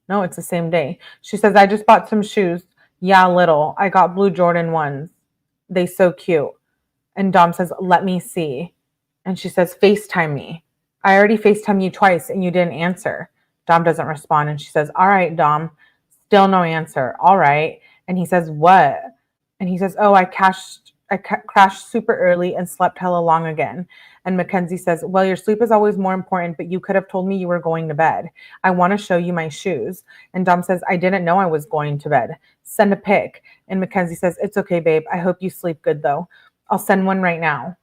No, it's the same day. She says, I just bought some shoes. Yeah, a little. I got blue Jordan ones. They so cute. And Dom says, let me see. And she says, FaceTime me. I already FaceTimed you twice and you didn't answer. Dom doesn't respond. And she says, all right, Dom. Still no answer. All right. And he says, what? And he says, oh, I crashed super early and slept hella long again. And Mackenzie says, well, your sleep is always more important, but you could have told me you were going to bed. I want to show you my shoes. And Dom says, I didn't know I was going to bed. Send a pic. And Mackenzie says, it's okay, babe. I hope you sleep good though. I'll send one right now.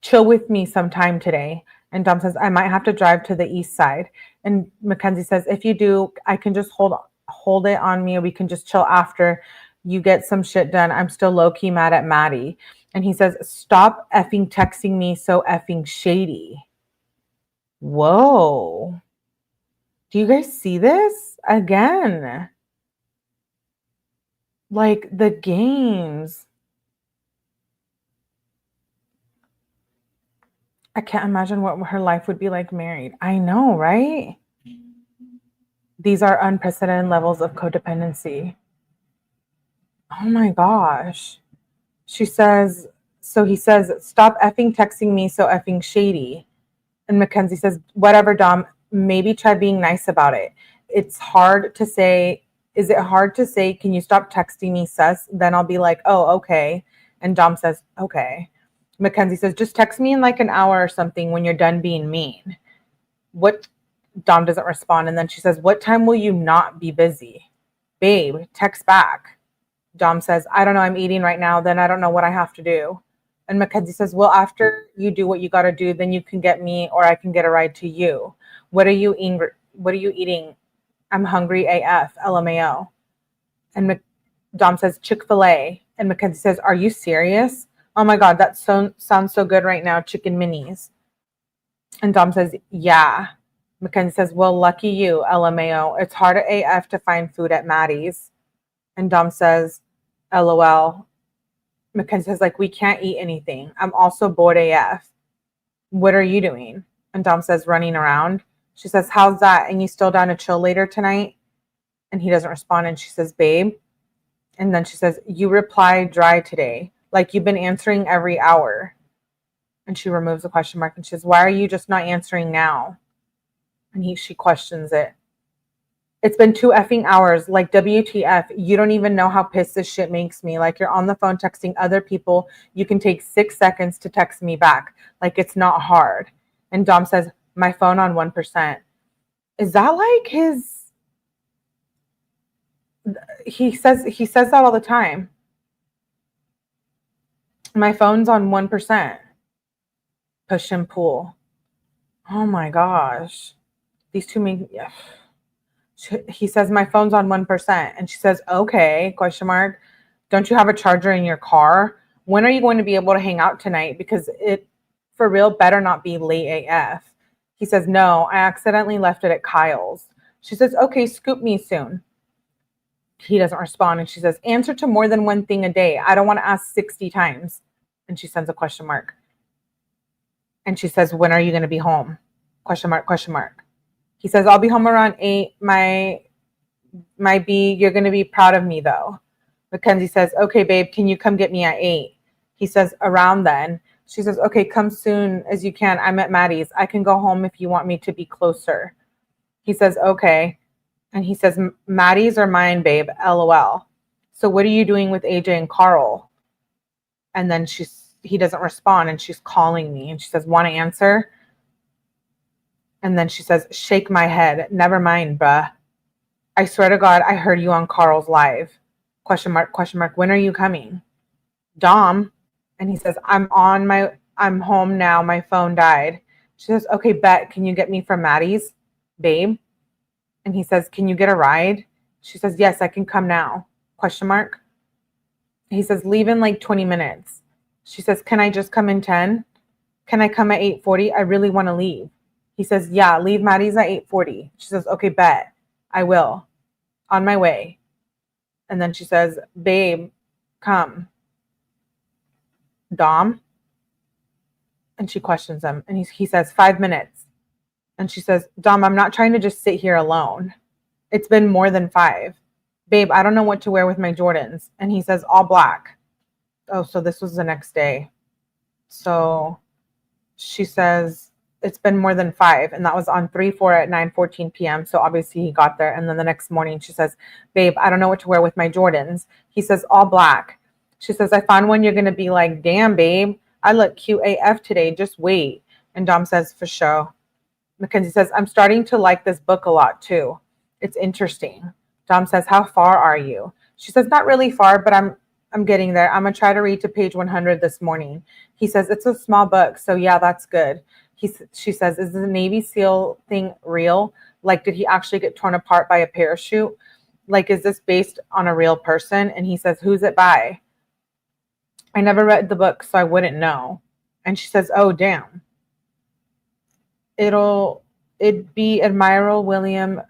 Chill with me sometime today. And Dom says, I might have to drive to the east side. And Mackenzie says, if you do, I can just hold it on me, or we can just chill after you get some shit done. I'm still low-key mad at Maddie. And he says, stop effing texting me so effing shady. Whoa. Do you guys see this? Again. Like, the games. I can't imagine what her life would be like married. I know, right? These are unprecedented levels of codependency. Oh my gosh. She says, so he says, stop effing texting me so effing shady. And Mackenzie says, whatever, Dom, maybe try being nice about it. It's hard to say. Is it hard to say, can you stop texting me, sus? Then I'll be like, oh, okay. And Dom says, okay. Mackenzie says, just text me in like an hour or something when you're done being mean. What? Dom doesn't respond. And then she says, what time will you not be busy? Babe, text back. Dom says, I don't know, I'm eating right now. Then I don't know what I have to do. And Mackenzie says, well, after you do what you got to do, then you can get me, or I can get a ride to you. What are you eating? I'm hungry AF, LMAO. And Dom says, Chick-fil-A. And Mackenzie says, are you serious? Oh my God, that sounds so good right now, chicken minis. And Dom says, yeah. Mackenzie says, well, lucky you, LMAO. It's hard at AF to find food at Maddie's. And Dom says, LOL. Mackenzie says, like, we can't eat anything. I'm also bored AF. What are you doing? And Dom says, running around. She says, how's that? And you still down to chill later tonight? And he doesn't respond. And she says, babe. And then she says, you reply dry today. Like you've been answering every hour. And she removes the question mark. And she says, why are you just not answering now? And she questions it. It's been 2 effing hours. Like, WTF, you don't even know how pissed this shit makes me. Like, you're on the phone texting other people. You can take 6 seconds to text me back. Like, it's not hard. And Dom says, my phone on 1%. Is that like his... He says that all the time. My phone's on 1%. Push and pull. Oh my gosh. These two make... Yeah. He says, my phone's on 1%. And she says, okay, question mark. Don't you have a charger in your car? When are you going to be able to hang out tonight? Because it, for real, better not be late AF. He says, no, I accidentally left it at Kyle's. She says, okay, scoop me soon. He doesn't respond. And she says, answer to more than one thing a day. I don't want to ask 60 times. And she sends a question mark. And she says, when are you going to be home? Question mark, question mark. He says, I'll be home around 8. My B, you're going to be proud of me, though. Mackenzie says, okay, babe, can you come get me at 8? He says, around then. She says, okay, come soon as you can. I'm at Maddie's. I can go home if you want me to be closer. He says, okay. And he says, Maddie's or mine, babe, LOL. So what are you doing with AJ and Carl? And then he doesn't respond, and she's calling me. And she says, want to answer? And then she says, shake my head. Never mind, bruh. I swear to God, I heard you on Carl's live. Question mark, question mark. When are you coming? Dom. And he says, I'm home now. My phone died. She says, okay, bet. Can you get me from Maddie's, babe? And he says, can you get a ride? She says, yes, I can come now. Question mark. He says, leave in like 20 minutes. She says, can I just come in 10? Can I come at 8:40? I really want to leave. He says, yeah, leave Maddie's at 8:40. She says, okay, bet. I will. On my way. And then she says, babe, come. Dom? And she questions him. And he says, 5 minutes. And she says, Dom, I'm not trying to just sit here alone. It's been more than 5. Babe, I don't know what to wear with my Jordans. And he says, all black. Oh, so this was the next day. So she says, it's been more than 5. And that was on 3/4 at 9:14 p.m. So obviously he got there. And then the next morning she says, babe, I don't know what to wear with my Jordans. He says, all black. She says, I found one you're going to be like, damn, babe, I look cute AF today. Just wait. And Dom says, for sure. Mackenzie says, I'm starting to like this book a lot too. It's interesting. Dom says, how far are you? She says, not really far, but I'm getting there. I'm going to try to read to page 100 this morning. He says, it's a small book. So yeah, that's good. She says, is the Navy SEAL thing real? Like, did he actually get torn apart by a parachute? Like, is this based on a real person? And he says, who's it by? I never read the book, so I wouldn't know. And she says, oh, damn. It'd be Admiral William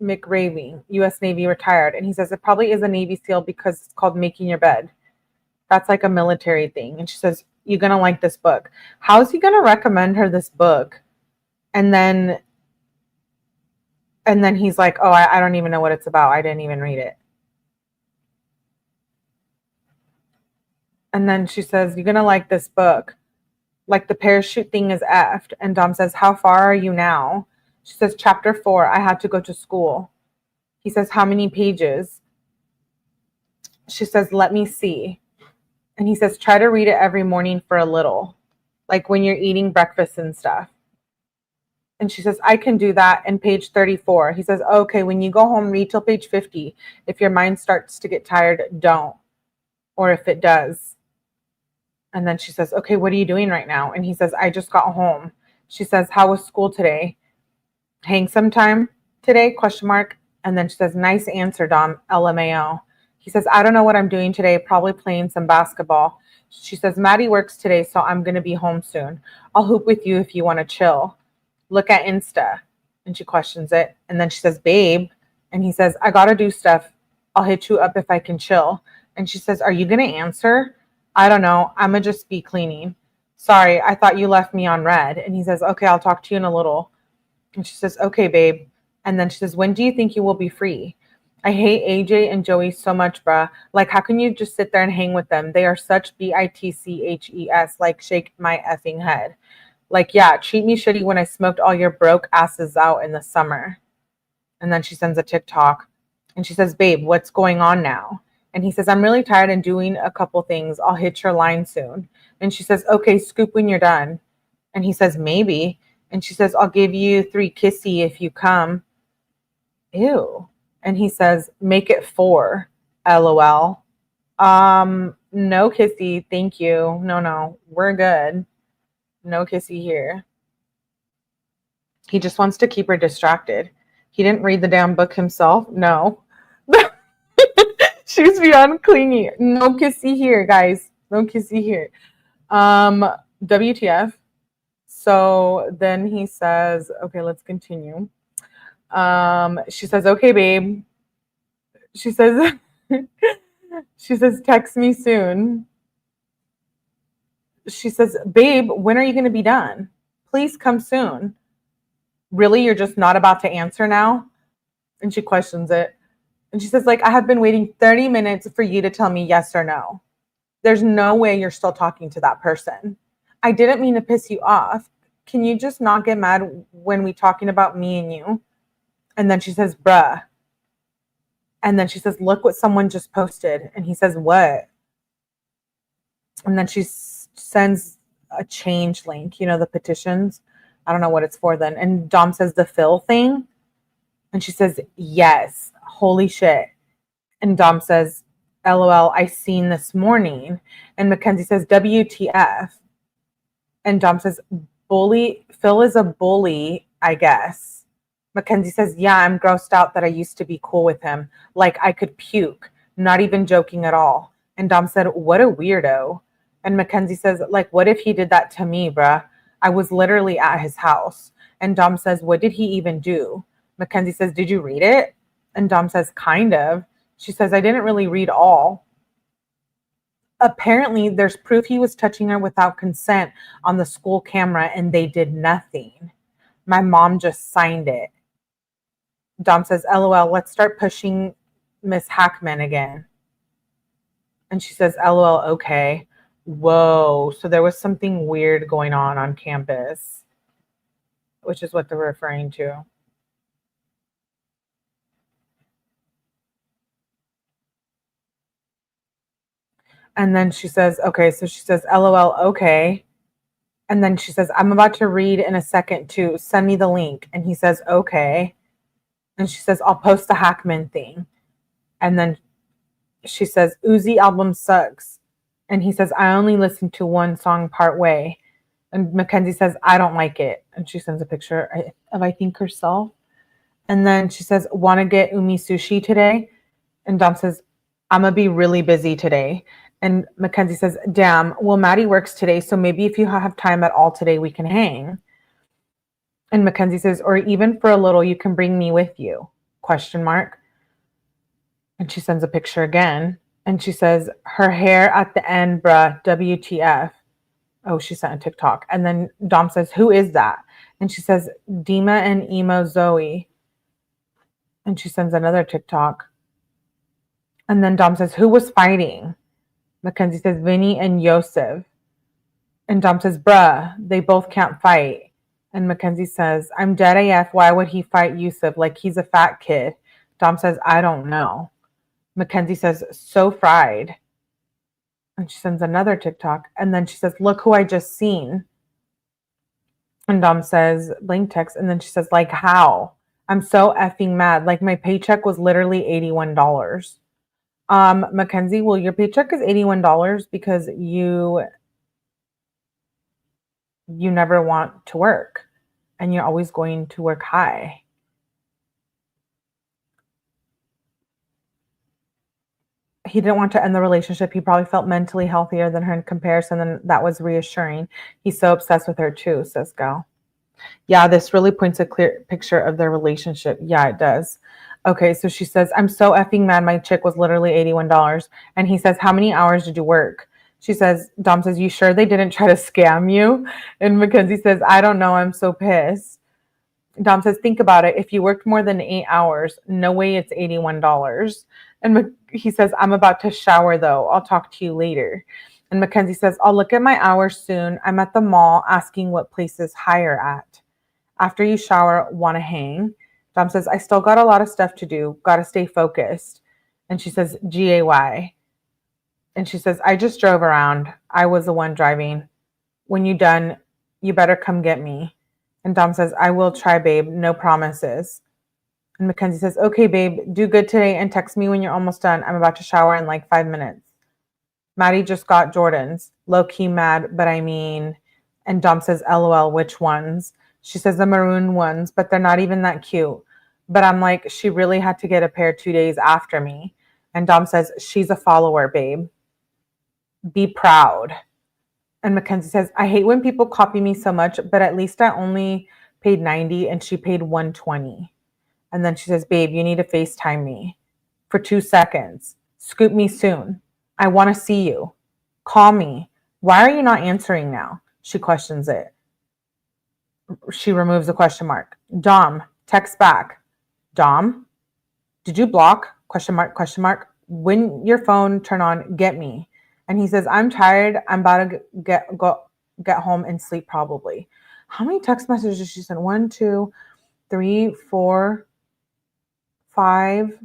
McRavey, U.S. Navy retired. And he says, it probably is a Navy SEAL because it's called Making Your Bed. That's like a military thing. And she says, you're going to like this book. How is he going to recommend her this book? And then he's like, oh, I don't even know what it's about. I didn't even read it. And then she says, you're going to like this book. Like the parachute thing is effed. And Dom says, how far are you now? She says, chapter 4, I had to go to school. He says, how many pages? She says, let me see. And he says, try to read it every morning for a little. Like when you're eating breakfast and stuff. And she says, I can do that. And page 34. He says, okay, when you go home, read till page 50. If your mind starts to get tired, don't. Or if it does. And then she says, okay, what are you doing right now? And he says, I just got home. She says, how was school today? Hang sometime today? Question mark. And then she says, nice answer, Dom. LMAO. He says, I don't know what I'm doing today. Probably playing some basketball. She says, Maddie works today, so I'm going to be home soon. I'll hoop with you if you want to chill. Look at Insta. And she questions it. And then she says, babe. And he says, I got to do stuff. I'll hit you up if I can chill. And she says, are you going to answer? I don't know. I'm going to just be cleaning. Sorry, I thought you left me on red. And he says, okay, I'll talk to you in a little. And she says, okay, babe. And then she says, when do you think you will be free? I hate AJ and Joey so much, bruh. Like, how can you just sit there and hang with them? They are such bitches. Like, shake my effing head. Like, yeah, treat me shitty when I smoked all your broke asses out in the summer. And then she sends a TikTok. And she says, babe, what's going on now? And he says, I'm really tired and doing a couple things. I'll hit your line soon. And she says, okay, scoop when you're done. And he says, maybe. And she says, I'll give you 3 kissy if you come. Ew. And he says, make it 4. LOL. No kissy. Thank you. No. We're good. No kissy here. He just wants to keep her distracted. He didn't read the damn book himself. No. She's beyond clingy. No kissy here, guys. No kissy here. WTF. So then he says, okay, let's continue. She says, okay, babe. She says, text me soon. She says, babe, when are you going to be done? Please come soon. Really? You're just not about to answer now? And she questions it. And she says, like, I have been waiting 30 minutes for you to tell me yes or no. There's no way you're still talking to that person. I didn't mean to piss you off. Can you just not get mad when we talking about me and you? And then she says, bruh. And then she says, look what someone just posted. And he says, what? And then she sends a change link, you know, the petitions. I don't know what it's for then. And Dom says, the fill thing. And she says, yes. Holy shit. And Dom says, LOL, I seen this morning. And Mackenzie says, WTF. And Dom says, bully. Phil is a bully, I guess. Mackenzie says, yeah, I'm grossed out that I used to be cool with him. Like I could puke. Not even joking at all. And Dom said, what a weirdo. And Mackenzie says, like, what if he did that to me, bruh? I was literally at his house. And Dom says, what did he even do? Mackenzie says, did you read it? And Dom says, kind of. She says, I didn't really read all. Apparently, there's proof he was touching her without consent on the school camera, and they did nothing. My mom just signed it. Dom says, LOL, let's start pushing Miss Hackman again. And she says, LOL, okay. Whoa. So there was something weird going on campus, which is what they're referring to. And then she says, okay, so she says, LOL, okay. And then she says, I'm about to read in a second too. Send me the link. And he says, okay. And she says, I'll post the Hackman thing. And then she says, Uzi album sucks. And he says, I only listened to one song part way. And Mackenzie says, I don't like it. And she sends a picture of, I think, herself. And then she says, want to get Umi sushi today? And Dom says, I'm going to be really busy today. And Mackenzie says, damn, well, Maddie works today, so maybe if you have time at all today, we can hang. And Mackenzie says, or even for a little, you can bring me with you, ? And she sends a picture again. And she says, her hair at the end, bruh, WTF. Oh, she sent a TikTok. And then Dom says, who is that? And she says, Dima and Emo Zoe. And she sends another TikTok. And then Dom says, who was fighting? Mackenzie says, Vinny and Yosef. And Dom says, bruh, they both can't fight. And Mackenzie says, I'm dead AF. Why would he fight Yusuf? Like he's a fat kid. Dom says, I don't know. Mackenzie says, so fried. And she sends another TikTok. And then she says, look who I just seen. And Dom says, blank text. And then she says, like how? I'm so effing mad. Like my paycheck was literally $81. Mackenzie, well, your paycheck is $81 because you never want to work and you're always going to work high. He didn't want to end the relationship. He probably felt mentally healthier than her in comparison, and that was reassuring. He's so obsessed with her too, says Gal. Yeah, this really paints a clear picture of their relationship. Yeah, it does. Okay, so she says, I'm so effing mad. My chick was literally $81. And he says, how many hours did you work? Dom says, you sure they didn't try to scam you? And Mackenzie says, I don't know. I'm so pissed. Dom says, think about it. If you worked more than 8 hours, no way it's $81. And he says, I'm about to shower though. I'll talk to you later. And Mackenzie says, I'll look at my hours soon. I'm at the mall asking what places hire at. After you shower, want to hang? Dom says, I still got a lot of stuff to do. Got to stay focused. And she says, GAY. And she says, I just drove around. I was the one driving. When you done, you better come get me. And Dom says, I will try, babe. No promises. And Mackenzie says, okay, babe, do good today and text me when you're almost done. I'm about to shower in like 5 minutes. Maddie just got Jordans. Low-key mad, but I mean... And Dom says, LOL, which ones? She says the maroon ones, but they're not even that cute. But I'm like, she really had to get a pair 2 days after me. And Dom says, she's a follower, babe. Be proud. And Mackenzie says, I hate when people copy me so much, but at least I only paid $90 and she paid $120. And then she says, babe, you need to FaceTime me for 2 seconds. Scoop me soon. I want to see you. Call me. Why are you not answering now? She questions it. She removes the question mark. Dom, text back. Dom, did you block? Question mark, question mark. When your phone turn on, get me. And he says, I'm tired. I'm about to get home and sleep probably. How many text messages did she send? 1, 2, 3, 4, 5,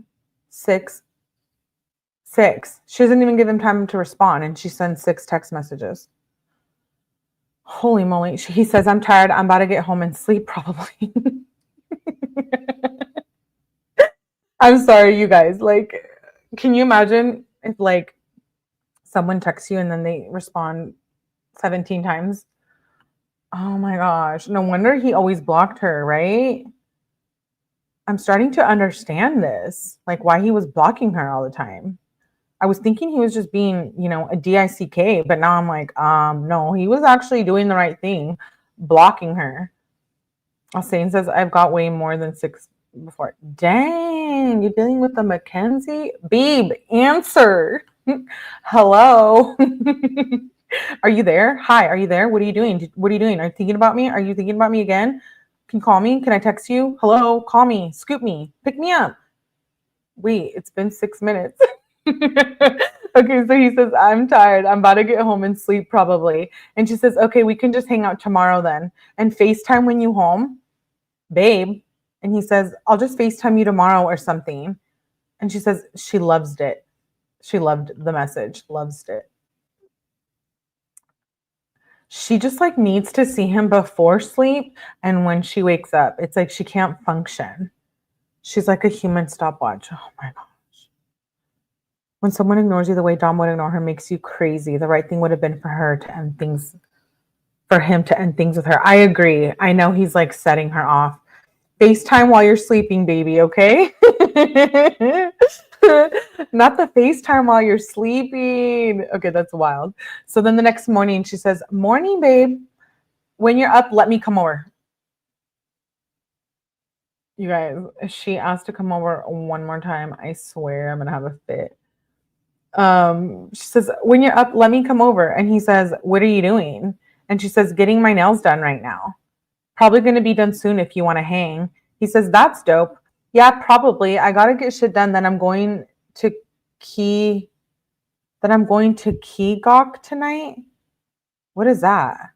6. 6. She doesn't even give him time to respond, and she sends 6 text messages. Holy moly. He says, I'm tired. I'm about to get home and sleep probably. I'm sorry, you guys. Like, can you imagine if, like, someone texts you and then they respond 17 times? Oh my gosh. No wonder he always blocked her, right? I'm starting to understand this, like why he was blocking her all the time. I was thinking he was just being, a DICK, but now I'm like, no, he was actually doing the right thing, blocking her. Alsane says, I've got way more than 6 before. Dang, you're dealing with a Mackenzie? Babe, answer. Hello. Are you there? Hi, are you there? What are you doing? What are you doing? Are you thinking about me? Are you thinking about me again? Can you call me? Can I text you? Hello, call me, scoop me, pick me up. Wait, it's been 6 minutes. Okay, so he says, I'm tired. I'm about to get home and sleep probably. And she says, okay, we can just hang out tomorrow then. And FaceTime when you home, babe. And he says, I'll just FaceTime you tomorrow or something. And she says, she loves it. She loved the message, loves it. She just like needs to see him before sleep and when she wakes up. It's like she can't function. She's like a human stopwatch. Oh my gosh. When someone ignores you the way Dom would ignore her makes you crazy. The right thing would have been for her to end things, for him to end things with her. I agree. I know he's like setting her off. FaceTime while you're sleeping, baby, okay? Not the FaceTime while you're sleeping. Okay, that's wild. So then the next morning she says, morning, babe. When you're up, let me come over. You guys, if she asked to come over one more time, I swear I'm going to have a fit. She says, when you're up, let me come over. And he says, what are you doing? And she says, getting my nails done right now. Probably going to be done soon if you want to hang. He says, that's dope. Yeah, probably. I got to get shit done. Then I'm going to Keegawk tonight. What is that?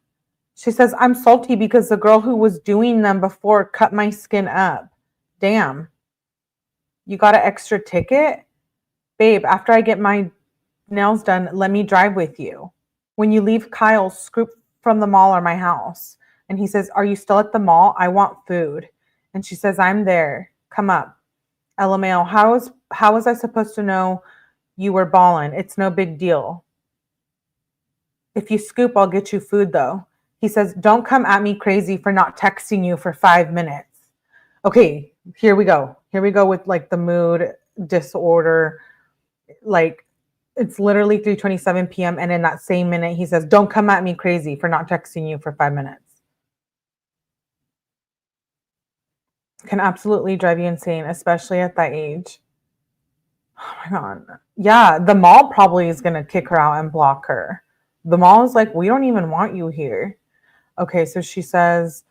She says, I'm salty because the girl who was doing them before cut my skin up. Damn. You got an extra ticket? Babe, after I get my nails done, let me drive with you. When you leave Kyle, scoop from the mall or my house. And he says, are you still at the mall? I want food. And she says, I'm there. Come up. LMAO, how was I supposed to know you were balling? It's no big deal. If you scoop, I'll get you food though. He says, don't come at me crazy for not texting you for 5 minutes. Okay, here we go. Here we go with like the mood disorder. Like it's literally 3:27 p.m. And in that same minute, he says, don't come at me crazy for not texting you for 5 minutes. Can absolutely drive you insane, especially at that age. Oh my God. Yeah, the mall probably is going to kick her out and block her. The mall is like, we don't even want you here. Okay, so she says,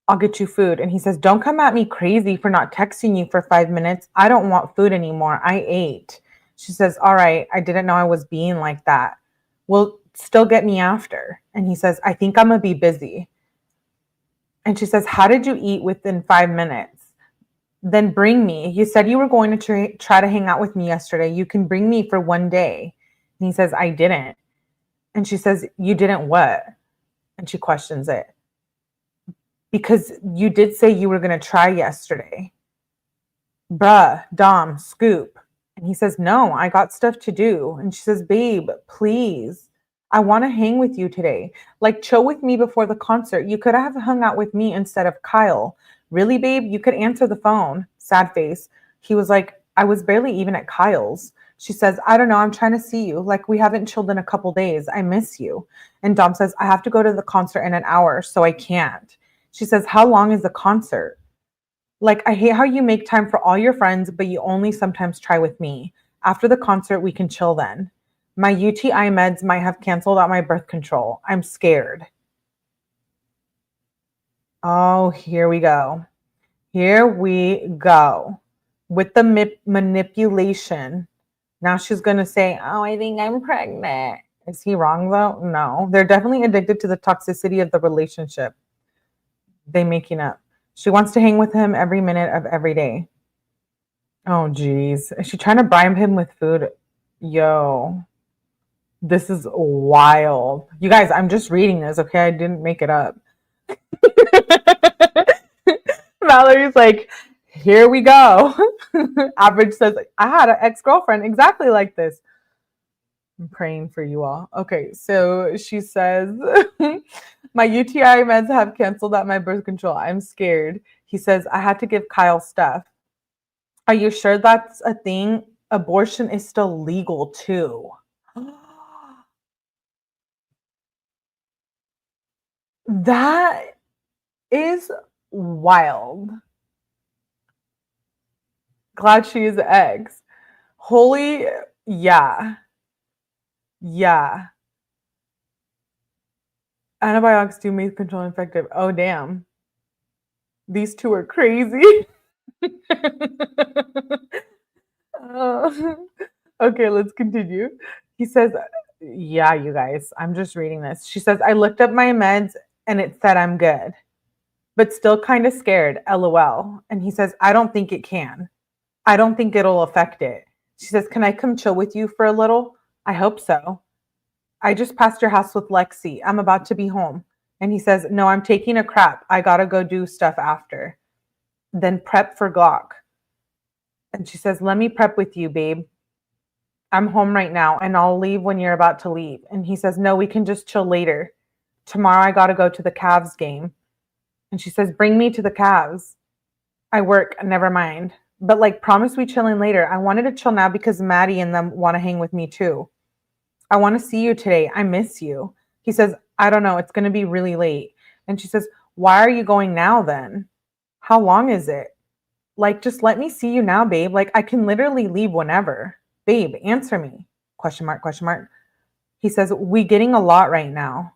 I'll get you food. And he says, don't come at me crazy for not texting you for 5 minutes. I don't want food anymore. I ate. She says, all right, I didn't know I was being like that. Well, still get me after. And he says, I think I'm going to be busy. And she says, how did you eat within 5 minutes? Then bring me. You said you were going to try to hang out with me yesterday. You can bring me for one day. And he says, I didn't. And she says, you didn't what? And she questions it. Because you did say you were going to try yesterday. Bruh, Dom, scoop. And he says, no, I got stuff to do. And she says, babe, please. I want to hang with you today. Like, chill with me before the concert. You could have hung out with me instead of Kyle. Really, babe? You could answer the phone. Sad face. He was like, I was barely even at Kyle's. She says, I don't know. I'm trying to see you. Like, we haven't chilled in a couple days. I miss you. And Dom says, I have to go to the concert in an hour, so I can't. She says, how long is the concert? Like, I hate how you make time for all your friends, but you only sometimes try with me. After the concert, we can chill then. My UTI meds might have canceled out my birth control. I'm scared. Oh, here we go. Here we go. With the manipulation. Now she's going to say, oh, I think I'm pregnant. Is he wrong, though? No. They're definitely addicted to the toxicity of the relationship. They making up. She wants to hang with him every minute of every day. Oh, geez. Is she trying to bribe him with food? Yo, this is wild. You guys, I'm just reading this, okay? I didn't make it up. Valerie's like, here we go. Average says, I had an ex-girlfriend exactly like this. I'm praying for you all. Okay, so she says, my UTI meds have canceled out my birth control. I'm scared. He says, I had to give Kyle stuff. Are you sure that's a thing? Abortion is still legal too. That is wild. Glad she is an ex. Holy, yeah. Yeah. Antibiotics do make control effective. Oh, damn. These two are crazy. Okay, let's continue. He says, yeah, you guys, I'm just reading this. She says, I looked up my meds and it said I'm good, but still kind of scared, LOL. And he says, I don't think it can. I don't think it'll affect it. She says, can I come chill with you for a little? I hope so. I just passed your house with Lexi. I'm about to be home. And he says, no, I'm taking a crap. I gotta go do stuff after. Then prep for Glock. And she says, let me prep with you, babe. I'm home right now and I'll leave when you're about to leave. And he says, no, we can just chill later. Tomorrow I gotta go to the Cavs game. And she says, bring me to the Cavs. I work, never mind. But like, promise we chilling later. I wanted to chill now because Maddie and them want to hang with me too. I want to see you today. I miss you. He says, I don't know. It's going to be really late. And she says, why are you going now then? How long is it? Like, just let me see you now, babe. Like, I can literally leave whenever. Babe, answer me. Question mark, question mark. He says, we getting a lot right now.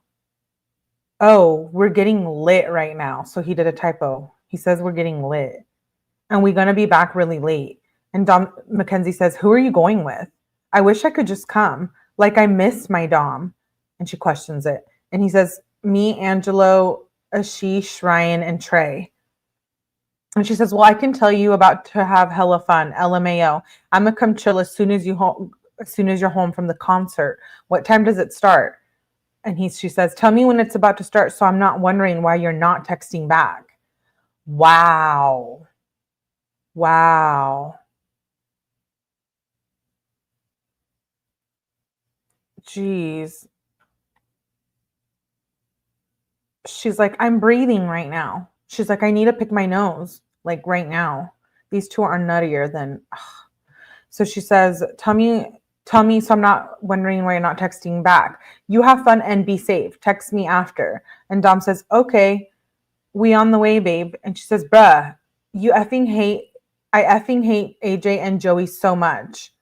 Oh, we're getting lit right now. So he did a typo. He says we're getting lit. And we're going to be back really late. And Mackenzie says, who are you going with? I wish I could just come. Like, I miss my Dom. And she questions it. And he says, me, Angelo, Ashish, Ryan, and Trey. And she says, well, I can tell you about to have hella fun. LMAO. I'm going to come chill as soon as you're home from the concert. What time does it start? And she says, tell me when it's about to start so I'm not wondering why you're not texting back. Wow. Wow. Jeez. She's like, I'm breathing right now. She's like, I need to pick my nose, like right now. These two are nuttier than. Ugh. So she says, tell me so I'm not wondering why you're not texting back. You have fun and be safe. Text me after. And Dom says, okay, we on the way, babe. And she says, bruh, I effing hate AJ and Joey so much.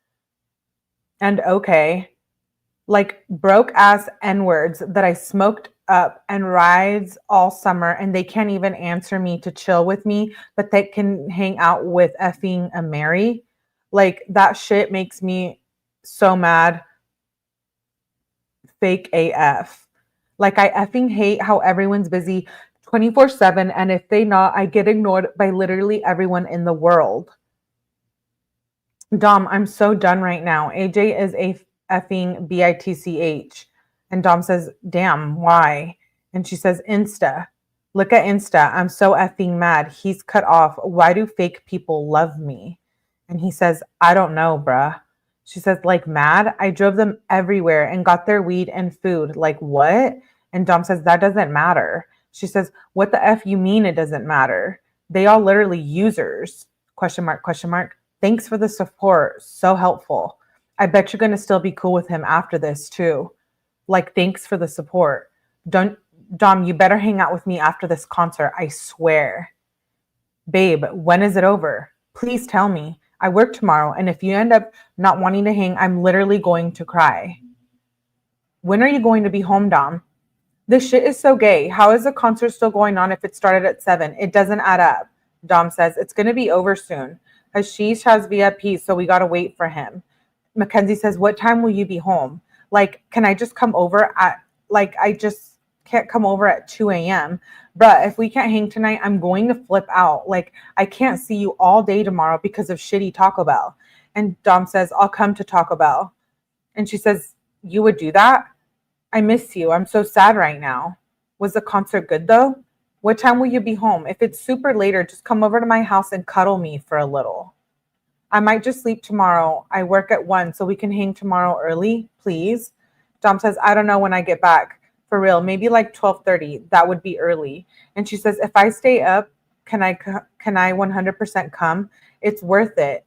And okay. Like broke ass N-words that I smoked up and rides all summer, and they can't even answer me to chill with me, but they can hang out with effing a Mary. Like that shit makes me so mad. Fake AF. Like I effing hate how everyone's busy 24/7, and if they not, I get ignored by literally everyone in the world. Dom, I'm so done right now. AJ is a effing bitch. And Dom says, damn, why? And she says, Insta. Look at Insta. I'm so effing mad. He's cut off. Why do fake people love me? And he says, I don't know, bruh. She says, like mad? I drove them everywhere and got their weed and food. Like what? And Dom says, that doesn't matter. She says, what the F you mean it doesn't matter? They all literally users. Question mark, question mark. Thanks for the support. So helpful. I bet you're going to still be cool with him after this too. Like, thanks for the support. Dom, you better hang out with me after this concert. I swear. Babe, when is it over? Please tell me. I work tomorrow, and if you end up not wanting to hang, I'm literally going to cry. When are you going to be home, Dom? This shit is so gay. How is the concert still going on if it started at 7? It doesn't add up. Dom says, it's going to be over soon. Hashish has VIP, so we got to wait for him. Mackenzie says, what time will you be home? Like, can I just come over at, like, I just can't come over at 2 a.m. Bruh, if we can't hang tonight, I'm going to flip out. Like, I can't see you all day tomorrow because of shitty Taco Bell. And Dom says, I'll come to Taco Bell. And she says, you would do that? I miss you. I'm so sad right now. Was the concert good though? What time will you be home? If it's super later, just come over to my house and cuddle me for a little. I might just sleep tomorrow. I work at 1, so we can hang tomorrow early, please. Dom says, I don't know when I get back. For real, maybe like 12:30. That would be early. And she says, if I stay up, can I 100% come? It's worth it.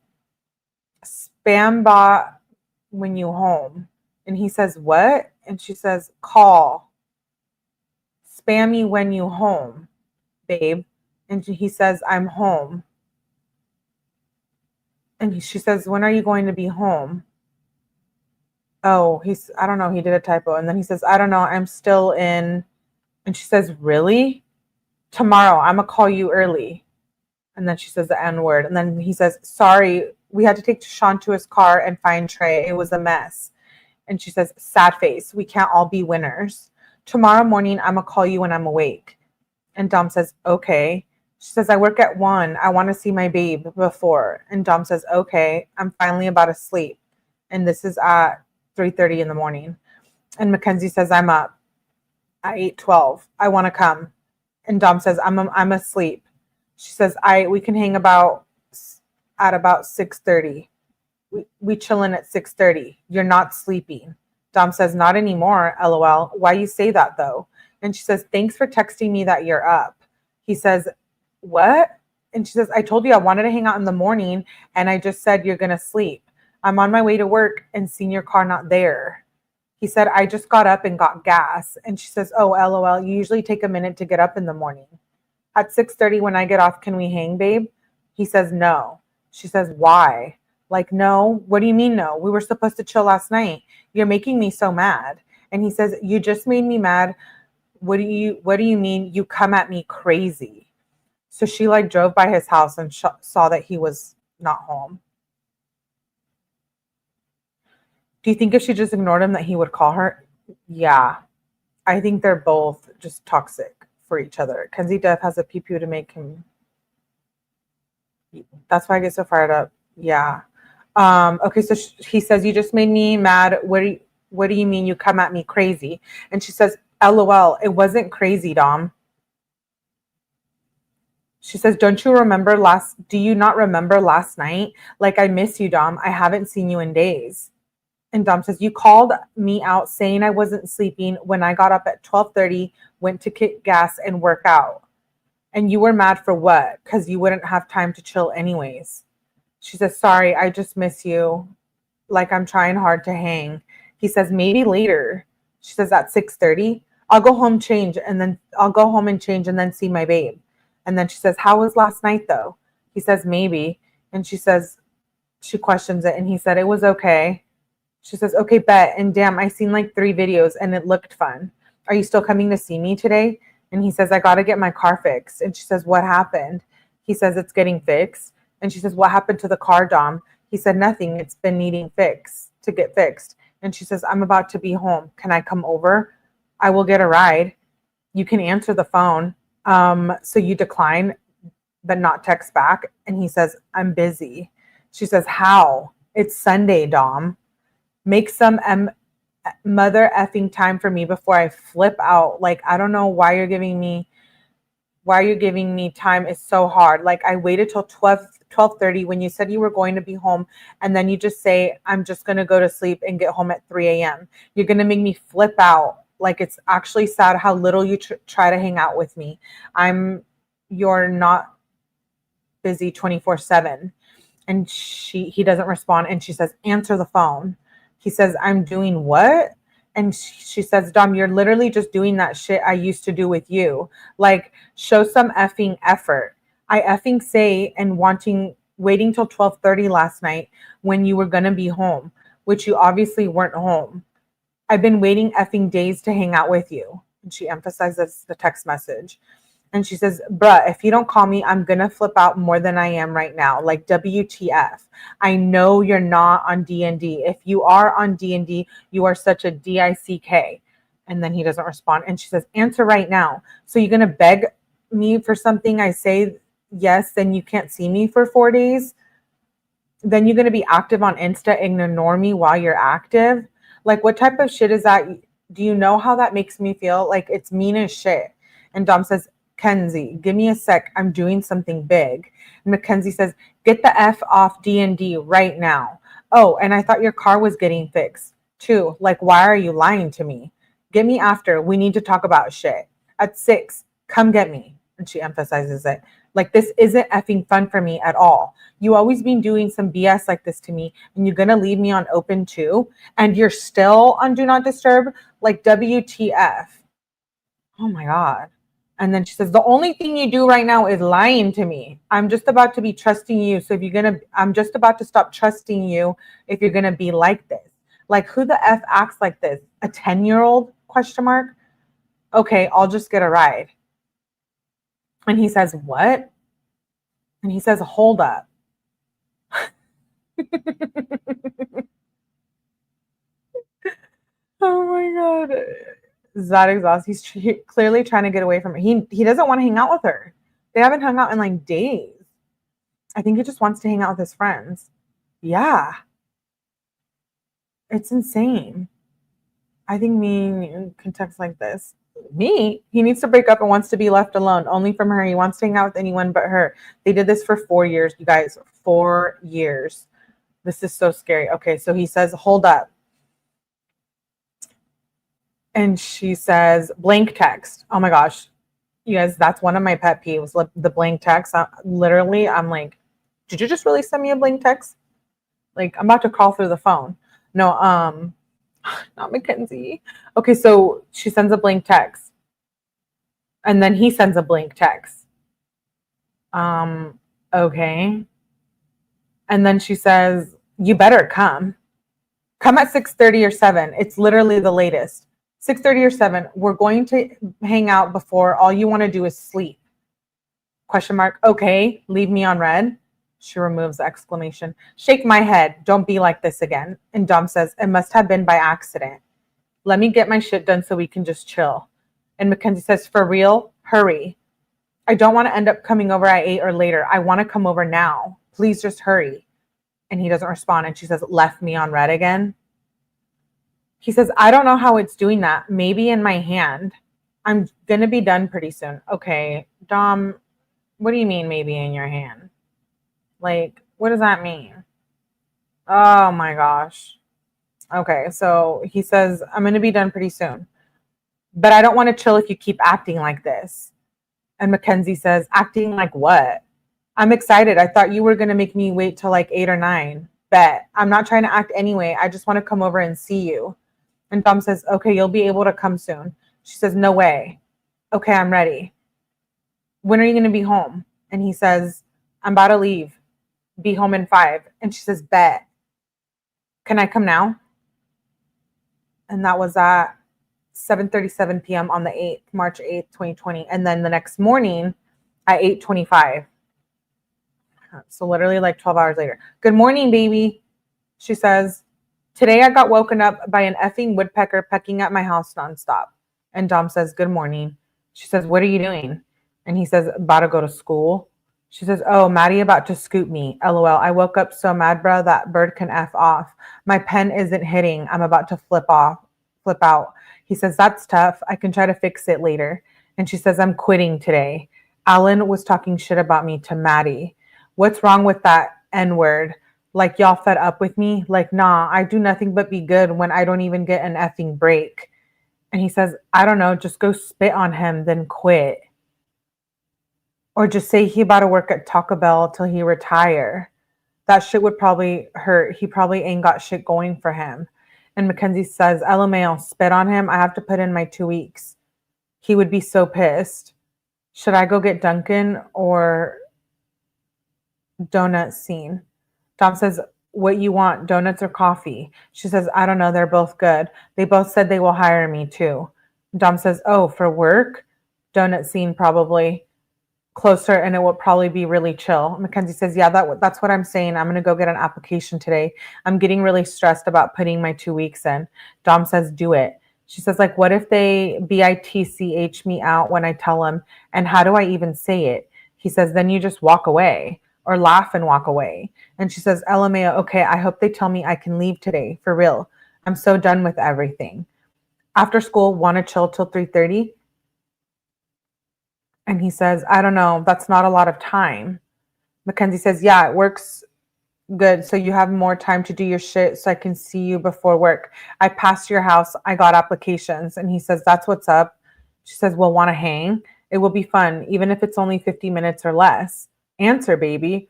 Spam bot when you home. And he says, what? And she says, call. Spam me when you home, babe. And he says, I'm home. And she says, when are you going to be home? Oh, I don't know, he did a typo. And then he says, I don't know, I'm still in. And she says, really? Tomorrow, I'm going to call you early. And then she says the N-word. And then he says, sorry, we had to take Sean to his car and find Trey. It was a mess. And she says, sad face, we can't all be winners. Tomorrow morning, I'm going to call you when I'm awake. And Dom says, okay. She says, I work at 1. I want to see my babe before. And Dom says, okay, I'm finally about to sleep. And this is at 3:30 in the morning. And Mackenzie says, I'm up at 8:12. I want to come. And Dom says, I'm asleep. She says, we can hang at about 6:30. We chillin' at 6:30. You're not sleeping. Dom says, not anymore, LOL. Why you say that though? And she says, thanks for texting me that you're up. He says, what? And she says, I told you I wanted to hang out in the morning, and I just said you're going to sleep. I'm on my way to work and seen your car not there. He said, I just got up and got gas. And she says, oh, LOL, you usually take a minute to get up in the morning. At 6:30 when I get off, can we hang, babe? He says, no. She says, why? Like, no. What do you mean no? We were supposed to chill last night. You're making me so mad. And he says, you just made me mad. What do you mean you come at me crazy? So she like drove by his house and saw that he was not home. Do you think if she just ignored him that he would call her? Yeah. I think they're both just toxic for each other. Kenzie Dev has a pew to make him. That's why I get so fired up. Yeah. Okay, so he says, you just made me mad. What do you mean you come at me crazy? And she says, LOL, it wasn't crazy, Dom. She says, do you not remember last night? Like, I miss you, Dom. I haven't seen you in days. And Dom says, you called me out saying I wasn't sleeping when I got up at 12:30, went to get gas and work out. And you were mad for what? Because you wouldn't have time to chill anyways. She says, sorry, I just miss you. Like, I'm trying hard to hang. He says, maybe later. She says, at 6:30, I'll go home and change and then see my babe. And then she says, how was last night though? He says, maybe. And she questions it. And he said, it was okay. She says, okay, bet. And damn, I seen like 3 videos and it looked fun. Are you still coming to see me today? And he says, I got to get my car fixed. And she says, what happened? He says, it's getting fixed. And she says, what happened to the car, Dom? He said, nothing. It's been needing to get fixed. And she says, I'm about to be home. Can I come over? I will get a ride. You can answer the phone. So you decline, but not text back. And he says, I'm busy. She says, how? It's Sunday, Dom. Make some mother effing time for me before I flip out. Like, I don't know why you're giving me time. It's so hard. Like, I waited till 12:30 when you said you were going to be home, and then you just say, I'm just going to go to sleep and get home at 3 a.m. You're going to make me flip out. Like, it's actually sad how little you try to hang out with me. You're not busy 24/7. And he doesn't respond. And she says, answer the phone. He says, I'm doing what? And she says, Dom, you're literally just doing that shit I used to do with you. Like, show some effing effort. I effing say and waiting till 12:30 last night when you were going to be home, which you obviously weren't home. I've been waiting effing days to hang out with you. And she emphasizes the text message. And she says, bruh, if you don't call me, I'm going to flip out more than I am right now. Like, WTF. I know you're not on D&D. If you are on D&D, you are such a DICK. And then he doesn't respond. And she says, answer right now. So you're going to beg me for something? I say yes, then you can't see me for 4 days? Then you're going to be active on Insta and ignore me while you're active? Like, what type of shit is that? Do you know how that makes me feel? Like, it's mean as shit. And Dom says, Mackenzie, give me a sec. I'm doing something big. And Mackenzie says, get the F off D&D right now. Oh, and I thought your car was getting fixed too. Like, why are you lying to me? Get me after. We need to talk about shit. At 6, come get me. And she emphasizes it. Like, this isn't effing fun for me at all. You always been doing some BS like this to me, and you're going to leave me on open too? And you're still on Do Not Disturb? Like, WTF. Oh my God. And then she says, the only thing you do right now is lying to me. I'm just about to be trusting you. So I'm just about to stop trusting you if you're going to be like this. Like, who the F acts like this? A 10-year-old ? Okay, I'll just get a ride. And he says, what? And he says, hold up. Oh my God. That exhausted. He's clearly trying to get away from her. He doesn't want to hang out with her. They haven't hung out in like days. I think he just wants to hang out with his friends. Yeah. It's insane. I think me can text like this. Me? He needs to break up and wants to be left alone. Only from her. He wants to hang out with anyone but her. They did this for 4 years, you guys. 4 years. This is so scary. Okay, so he says, hold up. And she says, blank text. Oh my gosh. You guys, that's one of my pet peeves, the blank text. Literally, I'm like, did you just really send me a blank text? Like, I'm about to call through the phone. No, not Mackenzie. Okay, so she sends a blank text. And then he sends a blank text. Okay. And then she says, you better come. Come at 6:30 or 7. It's literally the latest. 6:30 or 7. We're going to hang out before. All you want to do is sleep. ? Okay, leave me on red. She removes the exclamation. Shake my head. Don't be like this again. And Dom says, it must have been by accident. Let me get my shit done so we can just chill. And Mackenzie says, for real, hurry. I don't want to end up coming over at 8 or later. I want to come over now. Please just hurry. And he doesn't respond. And she says, left me on red again. He says, I don't know how it's doing that. Maybe in my hand. I'm going to be done pretty soon. Okay, Dom, what do you mean maybe in your hand? Like, what does that mean? Oh my gosh. Okay, so he says, I'm going to be done pretty soon. But I don't want to chill if you keep acting like this. And Mackenzie says, acting like what? I'm excited. I thought you were going to make me wait till like 8 or 9. Bet. I'm not trying to act anyway. I just want to come over and see you. And Dom says, okay, you'll be able to come soon. She says, no way. Okay, I'm ready. When are you going to be home? And he says, I'm about to leave. Be home in 5. And she says, bet. Can I come now? And that was at 7:37 p.m. on the 8th, March 8th, 2020. And then the next morning at 8:25. So literally like 12 hours later. Good morning, baby. She says, today I got woken up by an effing woodpecker pecking at my house nonstop. And Dom says, good morning. She says, what are you doing? And he says, about to go to school. She says, oh, Maddie about to scoop me. LOL. I woke up so mad, bro, that bird can F off. My pen isn't hitting. I'm about to flip out. He says, that's tough. I can try to fix it later. And she says, I'm quitting today. Alan was talking shit about me to Maddie. What's wrong with that N-word? Like, y'all fed up with me? Like, nah, I do nothing but be good when I don't even get an effing break. And he says, I don't know, just go spit on him, then quit. Or just say he about to work at Taco Bell till he retire. That shit would probably hurt. He probably ain't got shit going for him. And Mackenzie says, LMAO, spit on him. I have to put in my 2 weeks. He would be so pissed. Should I go get Dunkin' or donut scene? Dom says, what you want, donuts or coffee? She says, I don't know. They're both good. They both said they will hire me too. Dom says, oh, for work? Donut scene probably closer and it will probably be really chill. Mackenzie says, yeah, that's what I'm saying. I'm going to go get an application today. I'm getting really stressed about putting my 2 weeks in. Dom says, do it. She says, like, what if they bitch me out when I tell them? And how do I even say it? He says, then you just walk away or laugh and walk away. And she says, LMAO, okay, I hope they tell me I can leave today. For real. I'm so done with everything. After school, want to chill till 3:30? And he says, I don't know. That's not a lot of time. Mackenzie says, yeah, it works good. So you have more time to do your shit so I can see you before work. I passed your house. I got applications. And he says, that's what's up. She says, well, want to hang? It will be fun, even if it's only 50 minutes or less. Answer, baby.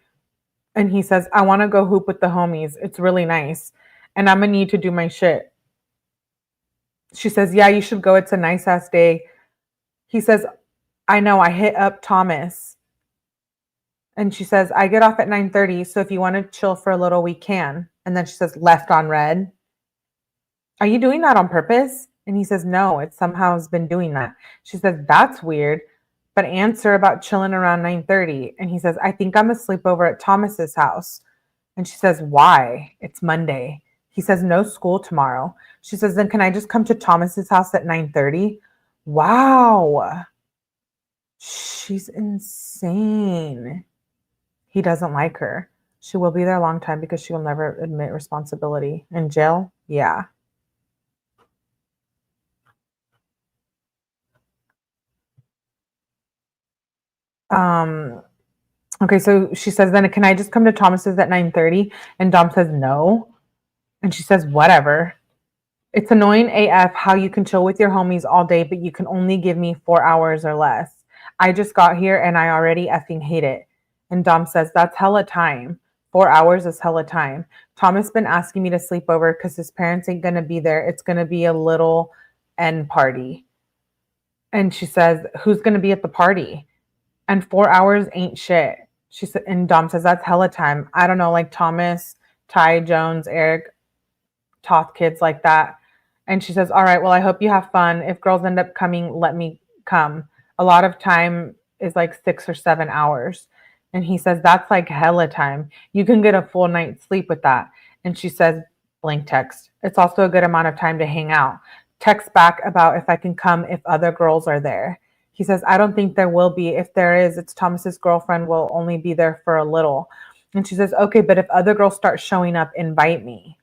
And he says, I want to go hoop with the homies. It's really nice. And I'm going to need to do my shit. She says, yeah, you should go. It's a nice ass day. He says, I know. I hit up Thomas. And she says, I get off at 9:30. So if you want to chill for a little, we can. And then she says, left on red. Are you doing that on purpose? And he says, no, it somehow has been doing that. She says, that's weird. But answer about chilling around 9:30. And he says, I think I'm asleep over at Thomas's house. And she says, why? It's Monday. He says, no school tomorrow. She says, then can I just come to Thomas's house at 9:30? Wow. She's insane. He doesn't like her. She will be there a long time because she will never admit responsibility. In jail? Yeah. Okay, so she says, then can I just come to Thomas's at 9:30? And Dom says, no. And she says, whatever. It's annoying AF how you can chill with your homies all day, but you can only give me 4 hours or less. I just got here and I already effing hate it. And Dom says, that's hella time. 4 hours is hella time. Thomas been asking me to sleep over because his parents ain't going to be there. It's going to be a little end party. And she says, who's going to be at the party? And 4 hours ain't shit. She said, and Dom says, that's hella time. I don't know, like Thomas, Ty, Jones, Eric, Toth kids like that. And she says, all right, well, I hope you have fun. If girls end up coming, let me come. A lot of time is like 6 or 7 hours. And he says, that's like hella time. You can get a full night's sleep with that. And she says, blank text. It's also a good amount of time to hang out. Text back about if I can come if other girls are there. He says, I don't think there will be. If there is, it's Thomas's girlfriend will only be there for a little. And she says, okay, but if other girls start showing up, invite me.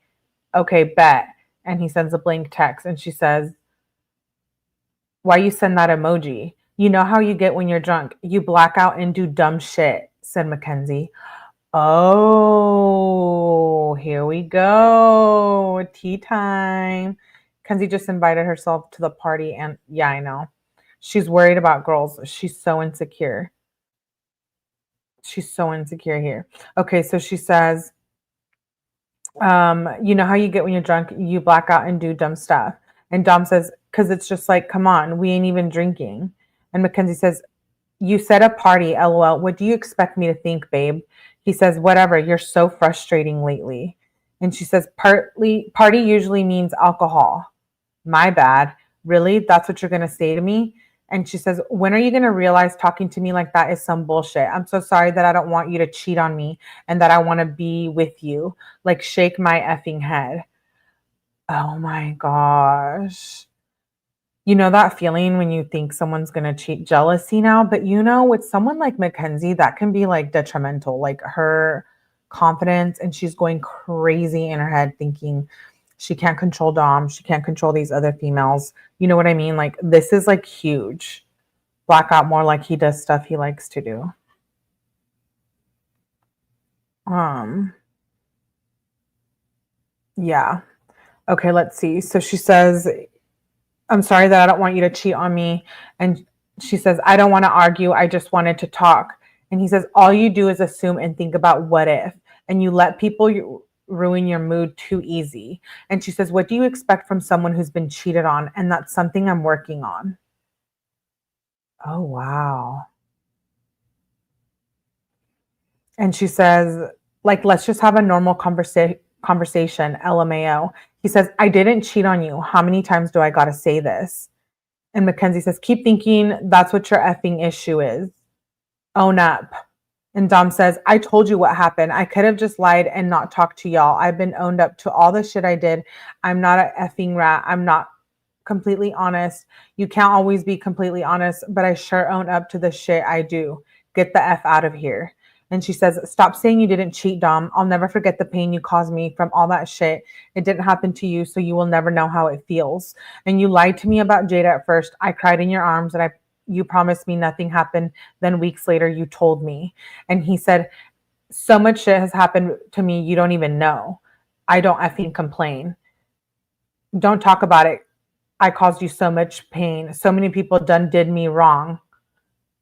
Okay, bet. And he sends a blank text. And she says, why you send that emoji? You know how you get when you're drunk. You black out and do dumb shit, said Mackenzie. Oh, here we go. Tea time. Mackenzie just invited herself to the party. And yeah, I know. She's worried about girls. She's so insecure. She's so insecure here. Okay, so she says, you know how you get when you're drunk, you black out and do dumb stuff. And Dom says, because it's just like, come on, we ain't even drinking. And Mackenzie says, you said a party, LOL. What do you expect me to think, babe? He says, whatever, you're so frustrating lately. And she says, party usually means alcohol. My bad. Really? That's what you're going to say to me? And she says, when are you going to realize talking to me like that is some bullshit? I'm so sorry that I don't want you to cheat on me and that I want to be with you. Like, shake my effing head. Oh my gosh. You know that feeling when you think someone's going to cheat, jealousy now? But with someone like Mackenzie, that can be like detrimental, like her confidence, and she's going crazy in her head thinking she can't control Dom, she can't control these other females. You know what I mean? Like, this is like huge. Blackout more like he does stuff he likes to do. Yeah. Okay, let's see. So she says, I'm sorry that I don't want you to cheat on me. And she says, I don't want to argue. I just wanted to talk. And he says, all you do is assume and think about what if, and you let people ruin your mood too easy. And she says, what do you expect from someone who's been cheated on? And that's something I'm working on. Oh, wow. And she says, like, let's just have a normal conversation, LMAO. He says, I didn't cheat on you. How many times do I got to say this? And Mackenzie says, keep thinking that's what your effing issue is. Own up. And Dom says, I told you what happened. I could have just lied and not talked to y'all. I've been owned up to all the shit I did. I'm not a effing rat. I'm not completely honest. You can't always be completely honest, but I sure own up to the shit I do. Get the F out of here. And she says, stop saying you didn't cheat, Dom. I'll never forget the pain you caused me from all that shit. It didn't happen to you, so you will never know how it feels. And you lied to me about Jada at first. I cried in your arms and you promised me nothing happened. Then weeks later, you told me. And he said, so much shit has happened to me you don't even know. I don't effing complain. Don't talk about it. I caused you so much pain. So many people did me wrong.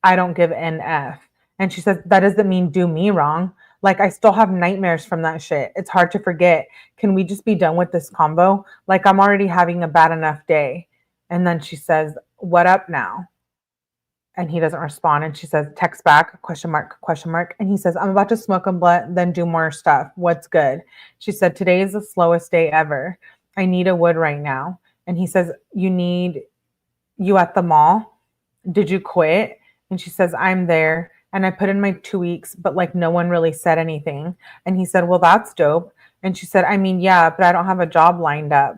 I don't give an F. And she says, that doesn't mean do me wrong. Like, I still have nightmares from that shit. It's hard to forget. Can we just be done with this combo? Like, I'm already having a bad enough day. And then she says, what up now? And he doesn't respond. And she says, text back, question mark, question mark. And he says, I'm about to smoke a blunt, then do more stuff. What's good? She said, today is the slowest day ever. I need a wood right now. And he says, you at the mall? Did you quit? And she says, I'm there. And I put in my 2 weeks, but like no one really said anything. And he said, well, that's dope. And she said, I mean, yeah, but I don't have a job lined up.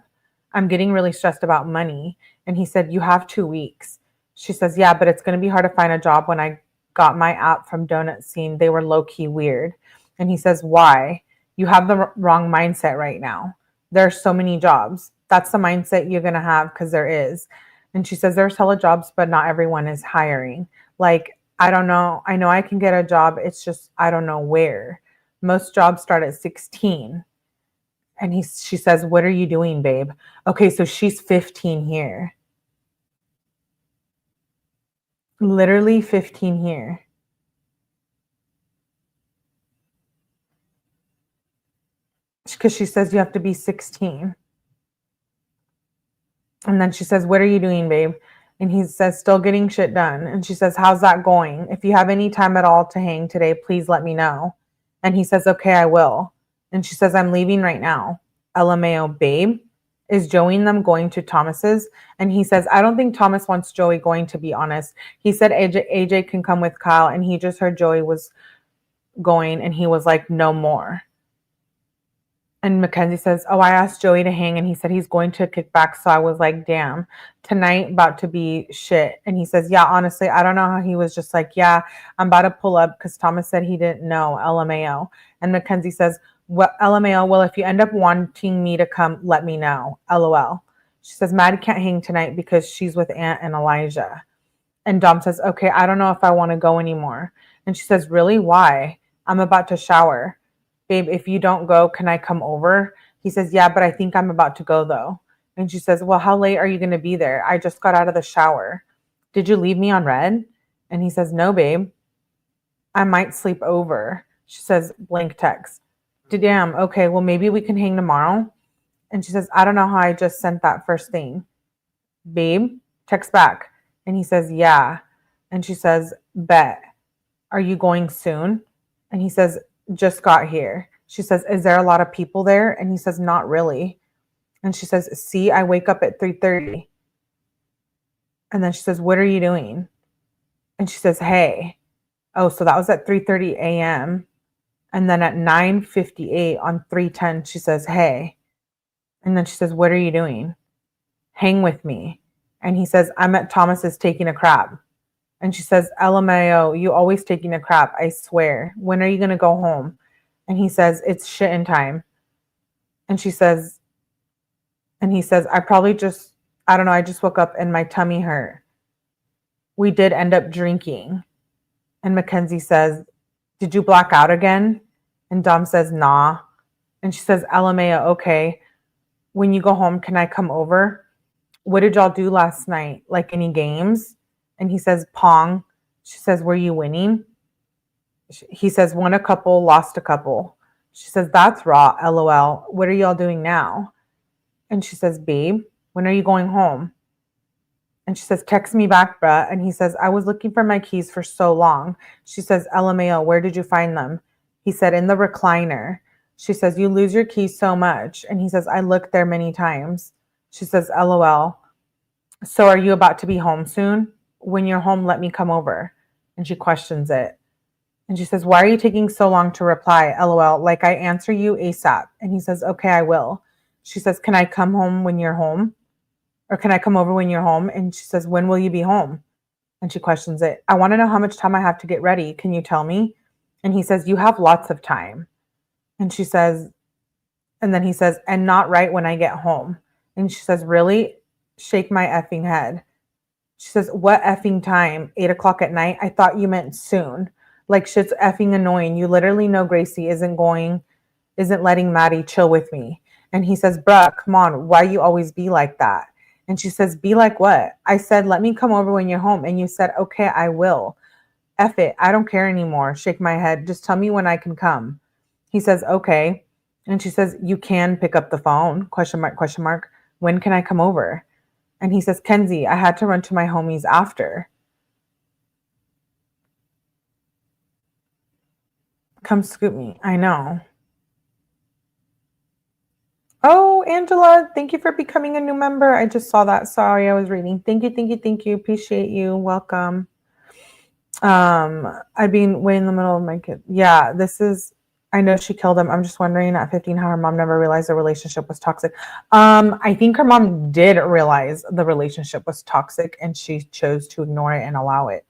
I'm getting really stressed about money. And he said, you have 2 weeks. She says, yeah, but it's going to be hard to find a job. When I got my app from Donut Scene, they were low-key weird. And he says, why? You have the wrong mindset right now. There are so many jobs. That's the mindset you're going to have, because there is. And she says, there's hella jobs, but not everyone is hiring. Like, I don't know. I know I can get a job. It's just, I don't know where. Most jobs start at 16. And she says, what are you doing, babe? Okay, so she's 15 here. Literally 15 here. Because she says you have to be 16. And then she says, what are you doing, babe? And he says, still getting shit done. And she says, how's that going? If you have any time at all to hang today, please let me know. And he says, okay, I will. And she says, I'm leaving right now. LMAO, babe. Is Joey and them going to Thomas's? And he says, I don't think Thomas wants Joey going, to be honest. He said AJ can come with Kyle, and he just heard Joey was going, and he was like, no more. And Mackenzie says, oh, I asked Joey to hang, and he said he's going to kick back. So I was like, damn, tonight about to be shit. And he says, yeah, honestly, I don't know how he was just like, yeah, I'm about to pull up because Thomas said he didn't know, LMAO. And Mackenzie says, well, LMAO, well, if you end up wanting me to come, let me know, LOL. She says, Maddie can't hang tonight because she's with Aunt and Elijah. And Dom says, okay, I don't know if I want to go anymore. And she says, really? Why? I'm about to shower. Babe, if you don't go, can I come over? He says, yeah, but I think I'm about to go though. And she says, well, how late are you going to be there? I just got out of the shower. Did you leave me on red? And he says, no, babe. I might sleep over. She says, blank text. Damn, okay, well, maybe we can hang tomorrow. And she says, I don't know how I just sent that first thing. Babe, text back. And he says, yeah. And she says, bet. Are you going soon? And he says, just got here. She says, is there a lot of people there? And he says, not really. And she says, see, I wake up at 3:30. And then she says, what are you doing? And she says, hey. Oh, so that was at 3:30 a.m. And then at 9:58 on 3:10, she says, hey. And then she says, what are you doing? Hang with me. And he says, I'm at Thomas's taking a crap. And she says, LMAO, you always taking a crap, I swear. When are you going to go home? And he says, it's shitting time. And she says, and he says, I don't know, I just woke up and my tummy hurt. We did end up drinking. And Mackenzie says, did you black out again? And Dom says, nah. And she says, LMAO, okay. When you go home, can I come over? What did y'all do last night? Like any games? And he says, Pong. She says, were you winning? He says, won a couple, lost a couple. She says, that's raw, LOL. What are y'all doing now? And she says, babe, when are you going home? And she says, text me back, bruh. And he says, I was looking for my keys for so long. She says, LMAO, where did you find them? He said, in the recliner. She says, you lose your keys so much. And he says, I looked there many times. She says, LOL. So are you about to be home soon? When you're home, let me come over. And she questions it. And she says, why are you taking so long to reply? LOL, like I answer you ASAP. And he says, okay, I will. She says, can I come home when you're home? Or can I come over when you're home? And she says, when will you be home? And she questions it. I want to know how much time I have to get ready. Can you tell me? And he says, you have lots of time. And she says, and then he says, and not right when I get home. And she says, really? Shake my effing head. She says, what effing time? 8 o'clock at night? I thought you meant soon. Like shit's effing annoying. You literally know Gracie isn't letting Maddie chill with me. And he says, bruh, come on. Why you always be like that? And she says, be like what? I said, let me come over when you're home. And you said, okay, I will. F it. I don't care anymore. Shake my head. Just tell me when I can come. He says, okay. And she says, you can pick up the phone? Question mark, question mark. When can I come over? And he says, Kenzie, I had to run to my homies after. Come scoop me. I know. Oh, Angela, thank you for becoming a new member. I just saw that. Sorry, I was reading. Thank you, thank you, thank you. Appreciate you. Welcome. I've been way in the middle of my kid. Yeah, I know she killed him. I'm just wondering at 15 how her mom never realized the relationship was toxic. I think her mom did realize the relationship was toxic and she chose to ignore it and allow it.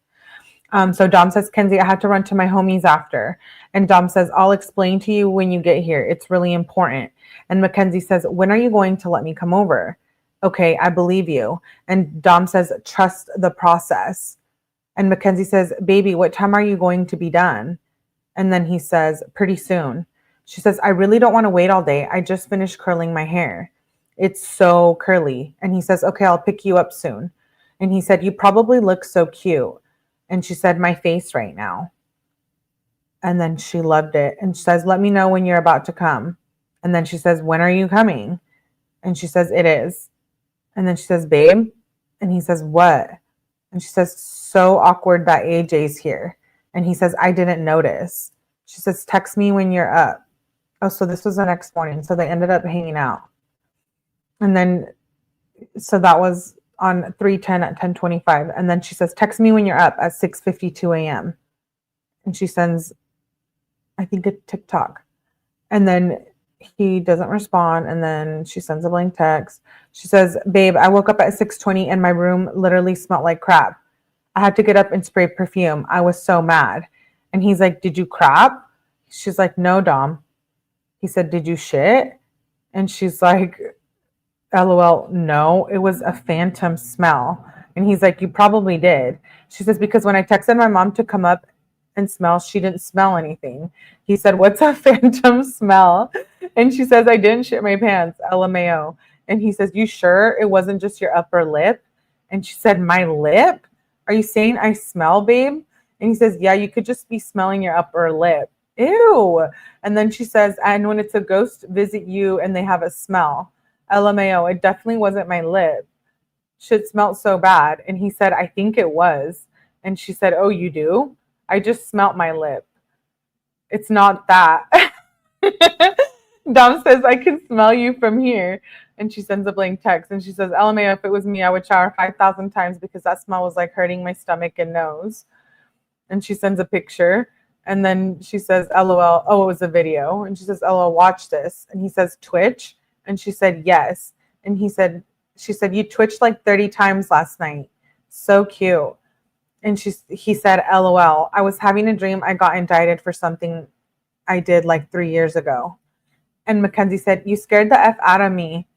So Dom says, Kenzie, I had to run to my homies after. And Dom says, I'll explain to you when you get here. It's really important. And Mackenzie says, when are you going to let me come over? Okay, I believe you. And Dom says, trust the process. And Mackenzie says, baby, what time are you going to be done? And then he says, pretty soon. She says, I really don't want to wait all day. I just finished curling my hair. It's so curly. And he says, okay, I'll pick you up soon. And he said, you probably look so cute. And she said, my face right now. And then she loved it. And she says, let me know when you're about to come. And then she says, when are you coming? And she says, it is. And then she says, babe. And he says, what? And she says, so awkward that AJ's here. And he says, I didn't notice. She says, text me when you're up. Oh, so this was the next morning. So they ended up hanging out. And then, so that was on 3:10 at 10:25. And then she says, text me when you're up at 6:52 a.m. And she sends, I think, a TikTok. And then he doesn't respond. And then she sends a blank text. She says, babe, I woke up at 6:20 and my room literally smelled like crap. I had to get up and spray perfume. I was so mad. And he's like, did you crap? She's like, no, Dom. He said, did you shit? And she's like, LOL, no, it was a phantom smell. And he's like, you probably did. She says, because when I texted my mom to come up and smell, she didn't smell anything. He said, what's a phantom smell? And she says, I didn't shit my pants, LMAO. And he says, you sure it wasn't just your upper lip? And she said, my lip? Are you saying I smell, babe? And he says, yeah, you could just be smelling your upper lip. Ew. And then she says, and when it's a ghost visit you and they have a smell. LMAO, it definitely wasn't my lip. Shit smelled so bad. And he said, I think it was. And she said, oh, you do? I just smelt my lip. It's not that. Dom says, I can smell you from here. And she sends a blank text. And she says, LMAO, if it was me, I would shower 5,000 times because that smell was like hurting my stomach and nose. And she sends a picture. And then she says, LOL. Oh, it was a video. And she says, LOL, watch this. And he says, Twitch. And she said, yes. And she said, you twitched like 30 times last night. So cute. And he said, LOL, I was having a dream I got indicted for something I did like 3 years ago. And Mackenzie said, you scared the F out of me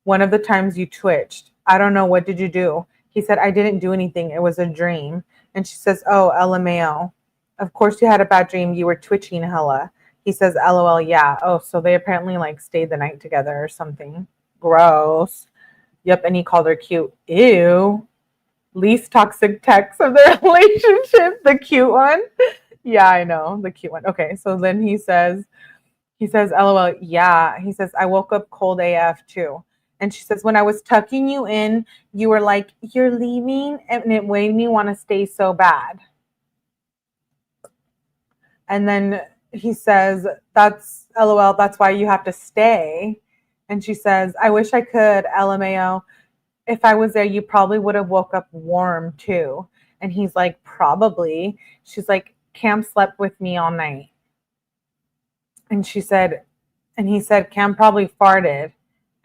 one of the times you twitched. I don't know. What did you do? He said, I didn't do anything. It was a dream. And she says, oh, LMAO. Of course you had a bad dream. You were twitching hella. He says, LOL, yeah. Oh, so they apparently like stayed the night together or something. Gross. Yep. And he called her cute. Ew. Least toxic text of their relationship. The cute one. Yeah, I know. The cute one. Okay. So then he says, LOL, yeah. He says, I woke up cold AF too. And she says, when I was tucking you in, you were like, you're leaving? And it made me want to stay so bad. And then he says, that's LOL, that's why you have to stay. And she says, I wish I could, LMAO. If I was there, you probably would have woke up warm too. And he's like, probably. She's like, Cam slept with me all night. And he said, Cam probably farted.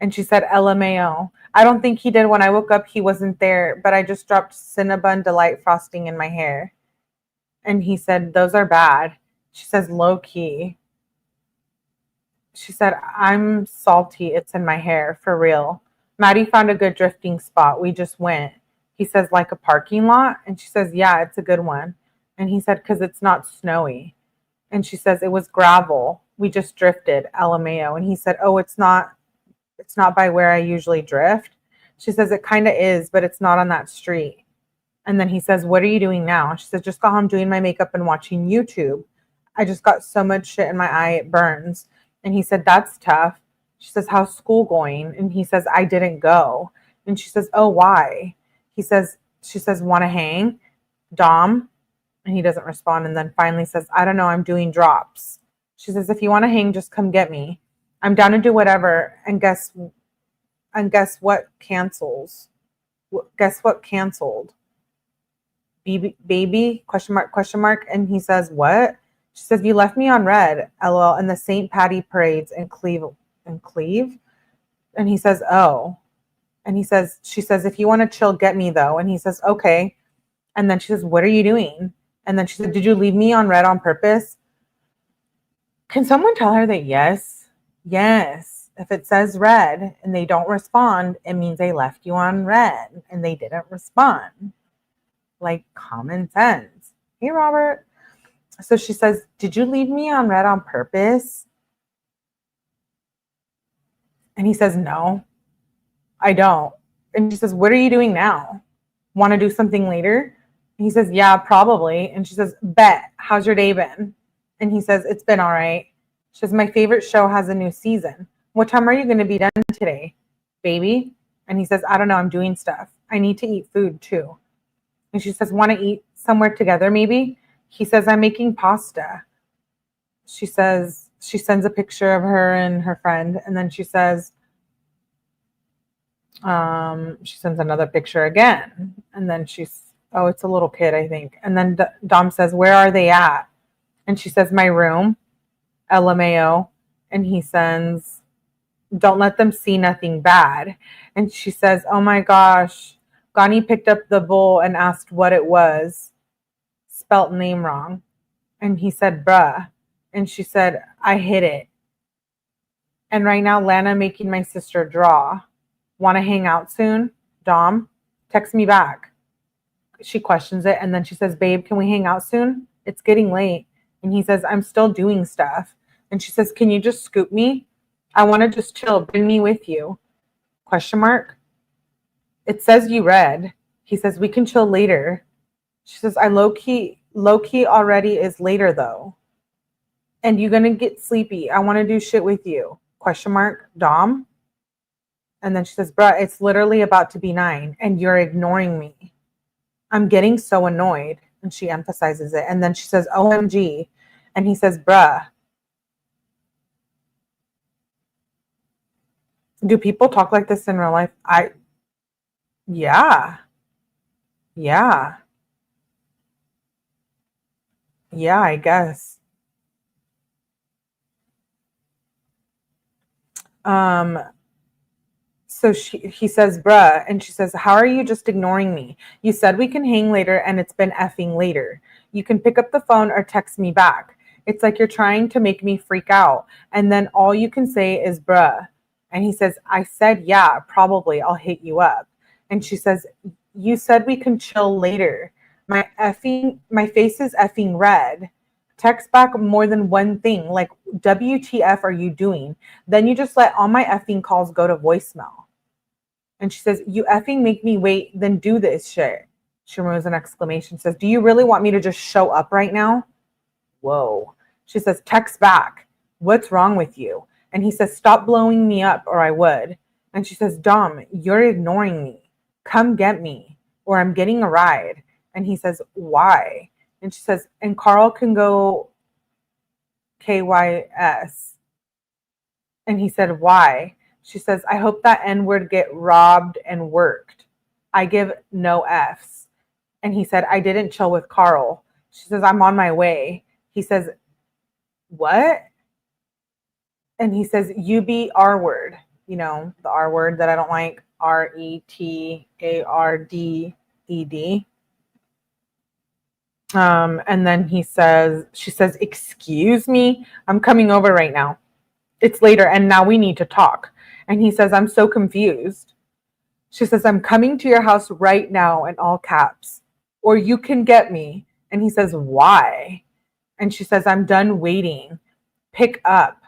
And she said, LMAO. I don't think he did. When I woke up, he wasn't there, but I just dropped Cinnabon Delight frosting in my hair. And he said, those are bad. She says, low key. She said, I'm salty. It's in my hair, for real. Maddie found a good drifting spot. We just went. He says, like a parking lot? And she says, yeah, it's a good one. And he said, because it's not snowy. And she says, it was gravel. We just drifted, LMAO. And he said, oh, it's not by where I usually drift. She says, it kind of is, but it's not on that street. And then he says, what are you doing now? She says, just got home doing my makeup and watching YouTube. I just got so much shit in my eye, it burns. And he said, that's tough. She says, how's school going? And he says, I didn't go. And she says, oh, why? She says, want to hang? Dom? And he doesn't respond. And then finally says, I don't know, I'm doing drops. She says, if you want to hang, just come get me. I'm down to do whatever. And guess what cancels? Guess what canceled? Baby? Question mark. And he says, what? She says, you left me on red, LOL, in the St. Patty parades in Cleve. And he says, oh. And she says, if you want to chill, get me though. And he says, okay. And then she says, what are you doing? And then she said, did you leave me on red on purpose? Can someone tell her that yes? Yes. If it says red and they don't respond, it means they left you on red and they didn't respond. Like common sense. Hey, Robert. So she says, did you leave me on red on purpose? And he says, no, I don't. And she says, what are you doing now? Want to do something later? And he says, yeah, probably. And she says, bet. How's your day been? And he says, it's been all right. She says, my favorite show has a new season. What time are you going to be done today, baby? And he says, I don't know. I'm doing stuff. I need to eat food too. And she says, want to eat somewhere together maybe? He says, I'm making pasta. She sends a picture of her and her friend. And then she says, she sends another picture again. And then oh, it's a little kid, I think. And then Dom says, where are they at? And she says, my room, LMAO. And he sends, don't let them see nothing bad. And she says, oh my gosh. Gani picked up the bowl and asked what it was. Spelt name wrong. And he said, bruh. And she said, I hid it. And right now, Lana making my sister draw. Want to hang out soon? Dom, text me back. She questions it. And then she says, babe, can we hang out soon? It's getting late. And he says, I'm still doing stuff. And she says, can you just scoop me? I want to just chill. Bring me with you. Question mark. It says you read. He says, we can chill later. She says, I low-key already is later though. And you're going to get sleepy. I want to do shit with you. Question mark. Dom. And then she says, bruh, it's literally about to be 9 and you're ignoring me. I'm getting so annoyed. And she emphasizes it. And then she says, OMG. And he says, bruh. Do people talk like this in real life? Yeah. Yeah. Yeah, I guess. Um, so he says, bruh, and she says, how are you just ignoring me? You said we can hang later and it's been effing later. You can pick up the phone or text me back. It's like you're trying to make me freak out. And then all you can say is, bruh. And he says, I said, yeah, probably I'll hit you up. And she says, you said we can chill later. My face is effing red. Text back more than one thing. Like, WTF are you doing? Then you just let all my effing calls go to voicemail. And she says, you effing make me wait, then do this shit. She removes an exclamation, says, do you really want me to just show up right now? Whoa. She says, text back. What's wrong with you? And he says, stop blowing me up or I would. And she says, Dom, you're ignoring me. Come get me or I'm getting a ride. And he says, why? And she says, and Carl can go KYS. And he said, why? She says, I hope that N-word get robbed and worked. I give no Fs. And he said, I didn't chill with Carl. She says, I'm on my way. He says, what? And he says, you be R word. You know, the R word that I don't like. RETARDED. And then she says, excuse me, I'm coming over right now. It's later and now we need to talk. And he says, I'm so confused. She says, I'm coming to your house right now in all caps, or you can get me. And he says, why? And she says, I'm done waiting. Pick up.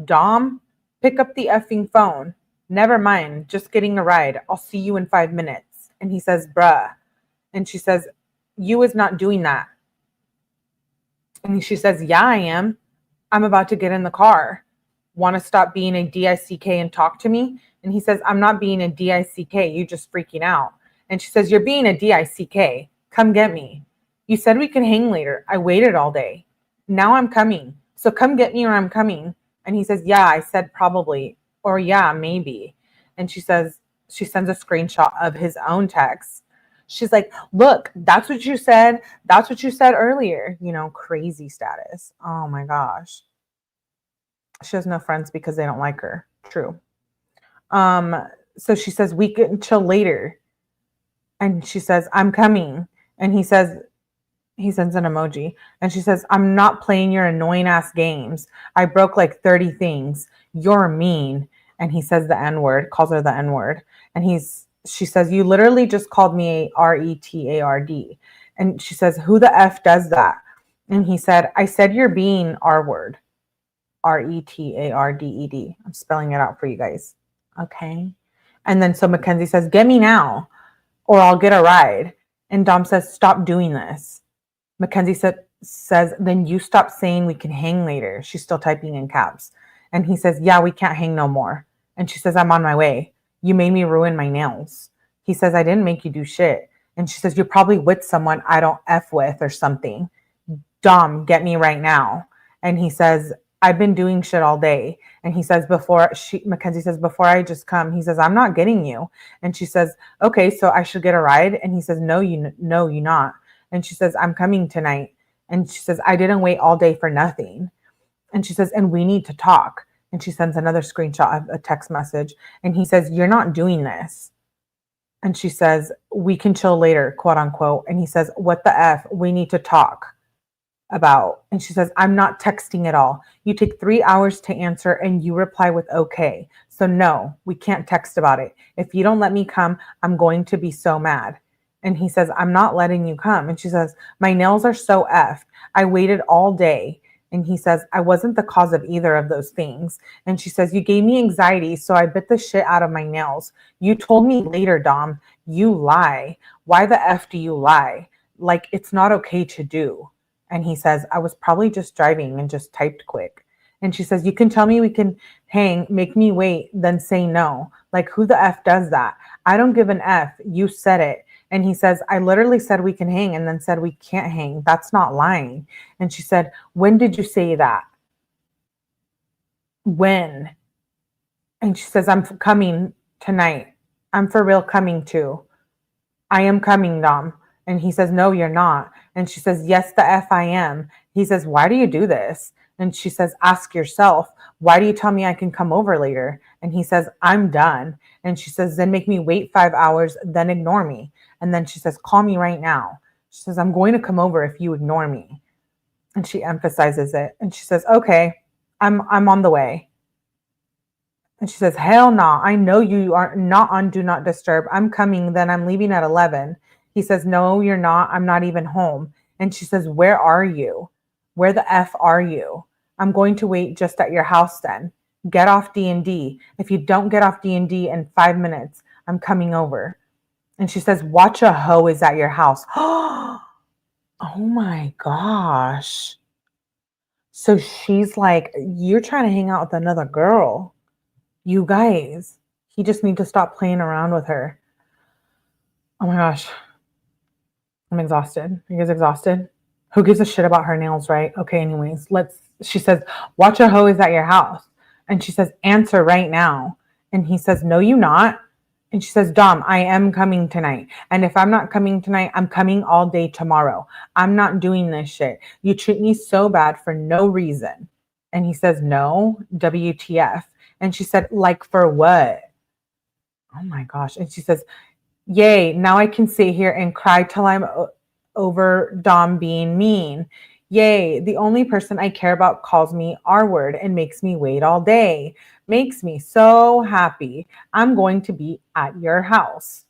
Dom, pick up the effing phone. Never mind, just getting a ride. I'll see you in 5 minutes. And he says, bruh. And she says, you is not doing that. And she says, yeah, I am. I'm about to get in the car. Want to stop being a DICK and talk to me? And he says, I'm not being a DICK. You just freaking out. And she says, you're being a DICK. Come get me. You said we could hang later. I waited all day. Now I'm coming. So come get me or I'm coming. And he says, yeah, I said probably. Or yeah, maybe. And she says, she sends a screenshot of his own text. She's like, look, that's what you said. That's what you said earlier. You know, crazy status. Oh my gosh. She has no friends because they don't like her. True. So she says, we can chill later. And she says, I'm coming. And he says, he sends an emoji. And she says, I'm not playing your annoying ass games. I broke like 30 things. You're mean. And he says the N-word, calls her the N-word. And she says, you literally just called me a RETARD. And she says, who the F does that? And he said, I said you're being R-word. RETARDED. I'm spelling it out for you guys. Okay. And then so Mackenzie says, get me now or I'll get a ride. And Dom says, stop doing this. Mackenzie says, then you stop saying we can hang later. She's still typing in caps. And he says, yeah, we can't hang no more. And she says, I'm on my way. You made me ruin my nails. He says, I didn't make you do shit. And she says, you're probably with someone I don't F with or something. Dom, get me right now. And he says, I've been doing shit all day. And he says, Mackenzie says, before I just come, he says, I'm not getting you. And she says, okay, so I should get a ride. And he says, no, you're not. And she says, I'm coming tonight. And she says, I didn't wait all day for nothing. And she says, and we need to talk. And she sends another screenshot of a text message. And he says, you're not doing this. And she says, we can chill later, quote unquote. And he says, what the F? We need to talk about. And she says, I'm not texting at all. You take 3 hours to answer and you reply with okay. So no, we can't text about it. If you don't let me come, I'm going to be so mad. And he says, I'm not letting you come. And she says, my nails are so effed. I waited all day. And he says, I wasn't the cause of either of those things. And she says, you gave me anxiety, so I bit the shit out of my nails. You told me later, Dom. You lie. Why the F do you lie? Like, it's not okay to do. And he says, I was probably just driving and just typed quick. And she says, you can tell me we can hang, make me wait, then say no. Like, who the F does that? I don't give an F. You said it. And he says, I literally said we can hang and then said we can't hang. That's not lying. And she said, when did you say that? When? And she says, I'm coming tonight. I'm for real coming too. I am coming, Dom. And he says, no, you're not. And she says, yes, the F I am. He says, why do you do this? And she says, ask yourself, why do you tell me I can come over later? And he says, I'm done. And she says, then make me wait 5 hours, then ignore me. And then she says, call me right now. She says, I'm going to come over if you ignore me. And she emphasizes it. And she says, okay, I'm on the way. And she says, hell no, I know you are not on do not disturb. I'm coming, then I'm leaving at 11. He says, no, you're not. I'm not even home. And she says, where are you? Where the F are you? I'm going to wait just at your house then. Get off D&D. If you don't get off D&D in 5 minutes, I'm coming over. And she says, watch a hoe is at your house. Oh my gosh. So she's like, you're trying to hang out with another girl. You guys, he just needs to stop playing around with her. Oh my gosh. I'm exhausted. You guys exhausted? Who gives a shit about her nails, right? Okay, anyways, she says, watch a hoe is at your house. And she says, answer right now. And he says, no, you not. And she says, Dom, I am coming tonight. And if I'm not coming tonight, I'm coming all day tomorrow. I'm not doing this shit. You treat me so bad for no reason. And he says, no, WTF. And she said, like for what? Oh my gosh. And she says, yay, now I can sit here and cry till I'm over Dom being mean. Yay, the only person I care about calls me R-word and makes me wait all day. Makes me so happy. I'm going to be at your house.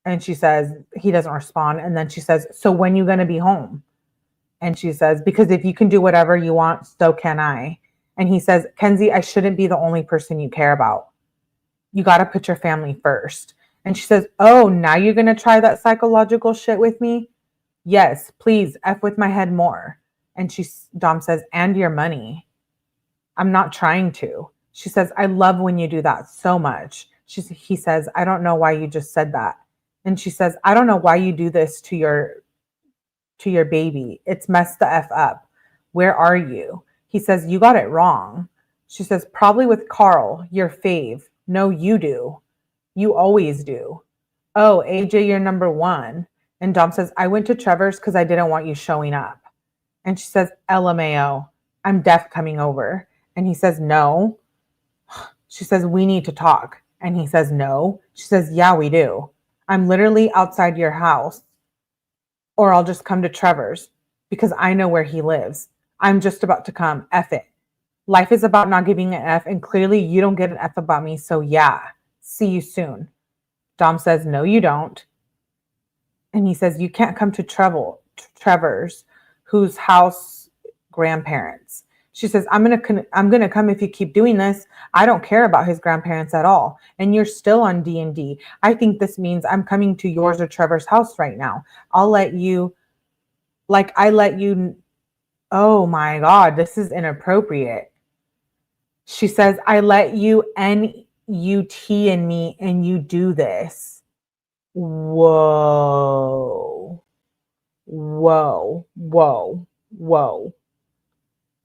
And she says, he doesn't respond. And then she says, so when you going to be home? And she says, because if you can do whatever you want, so can I. And he says, Kenzie, I shouldn't be the only person you care about. You got to put your family first. And she says, oh, now you're going to try that psychological shit with me? Yes, please, F with my head more. And Dom says, and your money. I'm not trying to. She says, I love when you do that so much. He says, I don't know why you just said that. And she says, I don't know why you do this to your baby. It's messed the F up. Where are you? He says, you got it wrong. She says, probably with Carl, your fave. No, you do. You always do. Oh, AJ, you're number one. And Dom says, I went to Trevor's because I didn't want you showing up. And she says, LMAO, I'm deaf coming over. And he says, no. She says, we need to talk. And he says, no. She says, yeah, we do. I'm literally outside your house. Or I'll just come to Trevor's because I know where he lives. I'm just about to come. F it. Life is about not giving an F, and clearly you don't get an F about me, so yeah. See you soon. Dom says, no, you don't. And he says, you can't come to Trevor's, whose house grandparents. She says, I'm gonna come if you keep doing this. I don't care about his grandparents at all. And you're still on D&D. I think this means I'm coming to yours or Trevor's house right now. I let you, oh my God, this is inappropriate. She says, I let you NUT in me and you do this. Whoa. Whoa. Whoa. Whoa.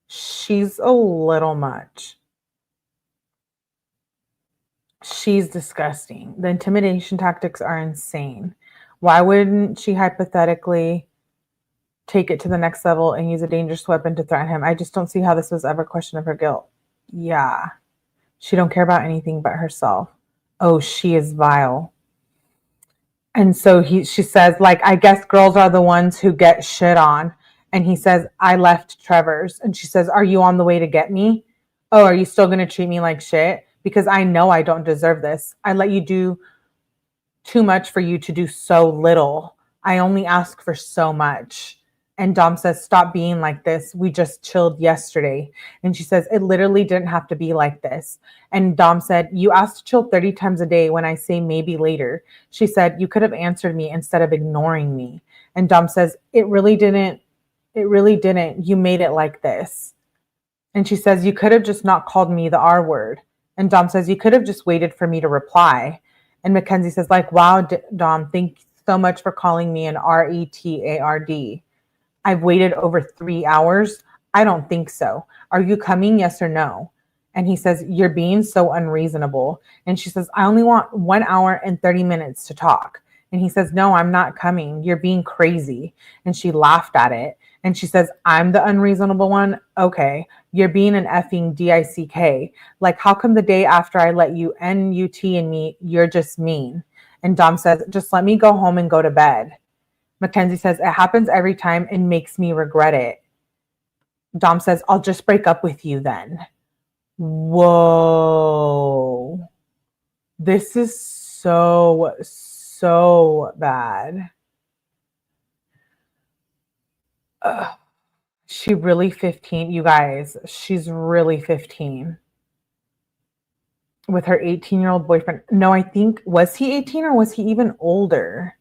She's a little much. She's disgusting. The intimidation tactics are insane. Why wouldn't she hypothetically take it to the next level and use a dangerous weapon to threaten him? I just don't see how this was ever a question of her guilt. Yeah. She don't care about anything but herself. Oh, she is vile. And so she says, I guess girls are the ones who get shit on. And he says, I left Trevor's. And she says, are you on the way to get me? Oh, are you still going to treat me like shit? Because I know I don't deserve this. I let you do too much for you to do so little. I only ask for so much. And Dom says, stop being like this. We just chilled yesterday. And she says, it literally didn't have to be like this. And Dom said, you asked to chill 30 times a day when I say maybe later. She said, you could have answered me instead of ignoring me. And Dom says, it really didn't. You made it like this. And she says, you could have just not called me the R word. And Dom says, you could have just waited for me to reply. And Mackenzie says, wow, Dom, thanks so much for calling me an RETARD. I've waited over 3 hours. I don't think so. Are you coming? Yes or no? And he says, you're being so unreasonable. And she says, I only want 1 hour and 30 minutes to talk. And he says, no, I'm not coming. You're being crazy. And she laughed at it. And she says, I'm the unreasonable one. Okay. You're being an effing DICK. Like, how come the day after I let you NUT in me, you're just mean? And Dom says, just let me go home and go to bed. Mackenzie says, it happens every time and makes me regret it. Dom says, I'll just break up with you then. Whoa. This is so bad. She really 15, you guys. She's really 15 with her 18-year-old boyfriend. No, I think, was he 18 or was he even older?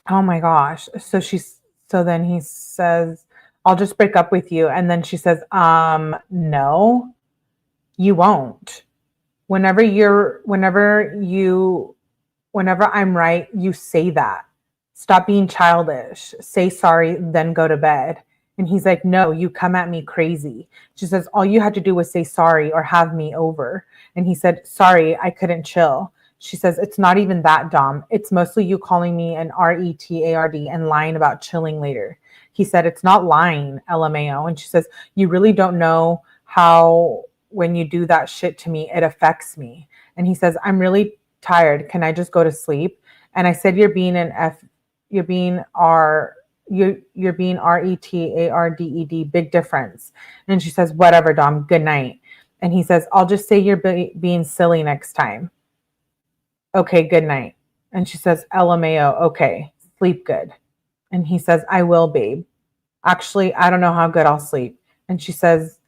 Oh my gosh. So then he says, I'll just break up with you. And then she says, no, you won't. Whenever I'm right, you say that. Stop being childish. Say sorry, then go to bed. And he's like, no, you come at me crazy. She says, all you had to do was say sorry or have me over. And he said, sorry, I couldn't chill. She says, it's not even that, Dom. It's mostly you calling me an retard and lying about chilling later. He said, it's not lying, LMAO. And she says, you really don't know how when you do that shit to me, it affects me. And he says, I'm really tired. Can I just go to sleep? And I said, you're being retarded, big difference. And she says, whatever, Dom, good night. And he says, I'll just say you're being silly next time. Okay, good night. And she says, LMAO, okay, sleep good. And he says, I will, babe. Actually, I don't know how good I'll sleep. And she says,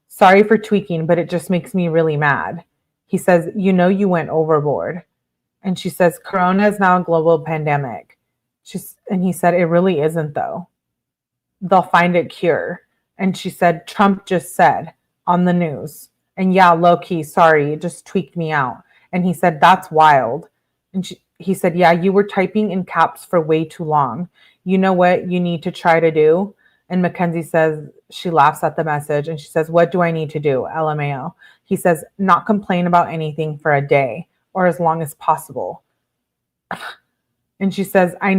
sorry for tweaking, but it just makes me really mad. He says, you went overboard. And she says, Corona is now a global pandemic. And he said, it really isn't, though. They'll find a cure. And she said, Trump just said on the news. And yeah, low key, sorry, it just tweaked me out. And he said, that's wild. And he said, yeah, you were typing in caps for way too long. You know what you need to try to do? And Mackenzie says, she laughs at the message and she says, what do I need to do? LMAO. He says, not complain about anything for a day or as long as possible. And she says, I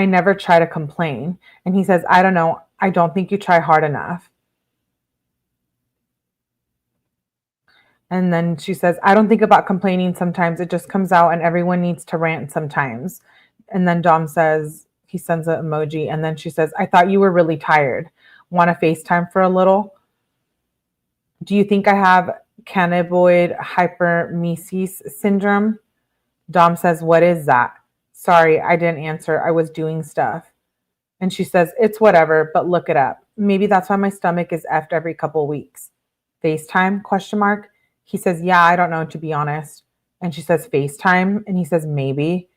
never try to complain. And he says, I don't know. I don't think you try hard enough. And then she says, I don't think about complaining sometimes. It just comes out and everyone needs to rant sometimes. And then Dom says, he sends an emoji. And then she says, I thought you were really tired. Want to FaceTime for a little? Do you think I have cannabinoid hypermesis syndrome? Dom says, what is that? Sorry, I didn't answer. I was doing stuff. And she says, it's whatever, but look it up. Maybe that's why my stomach is effed every couple weeks. FaceTime? ? He says, yeah, I don't know, to be honest. And she says, FaceTime? And he says, maybe.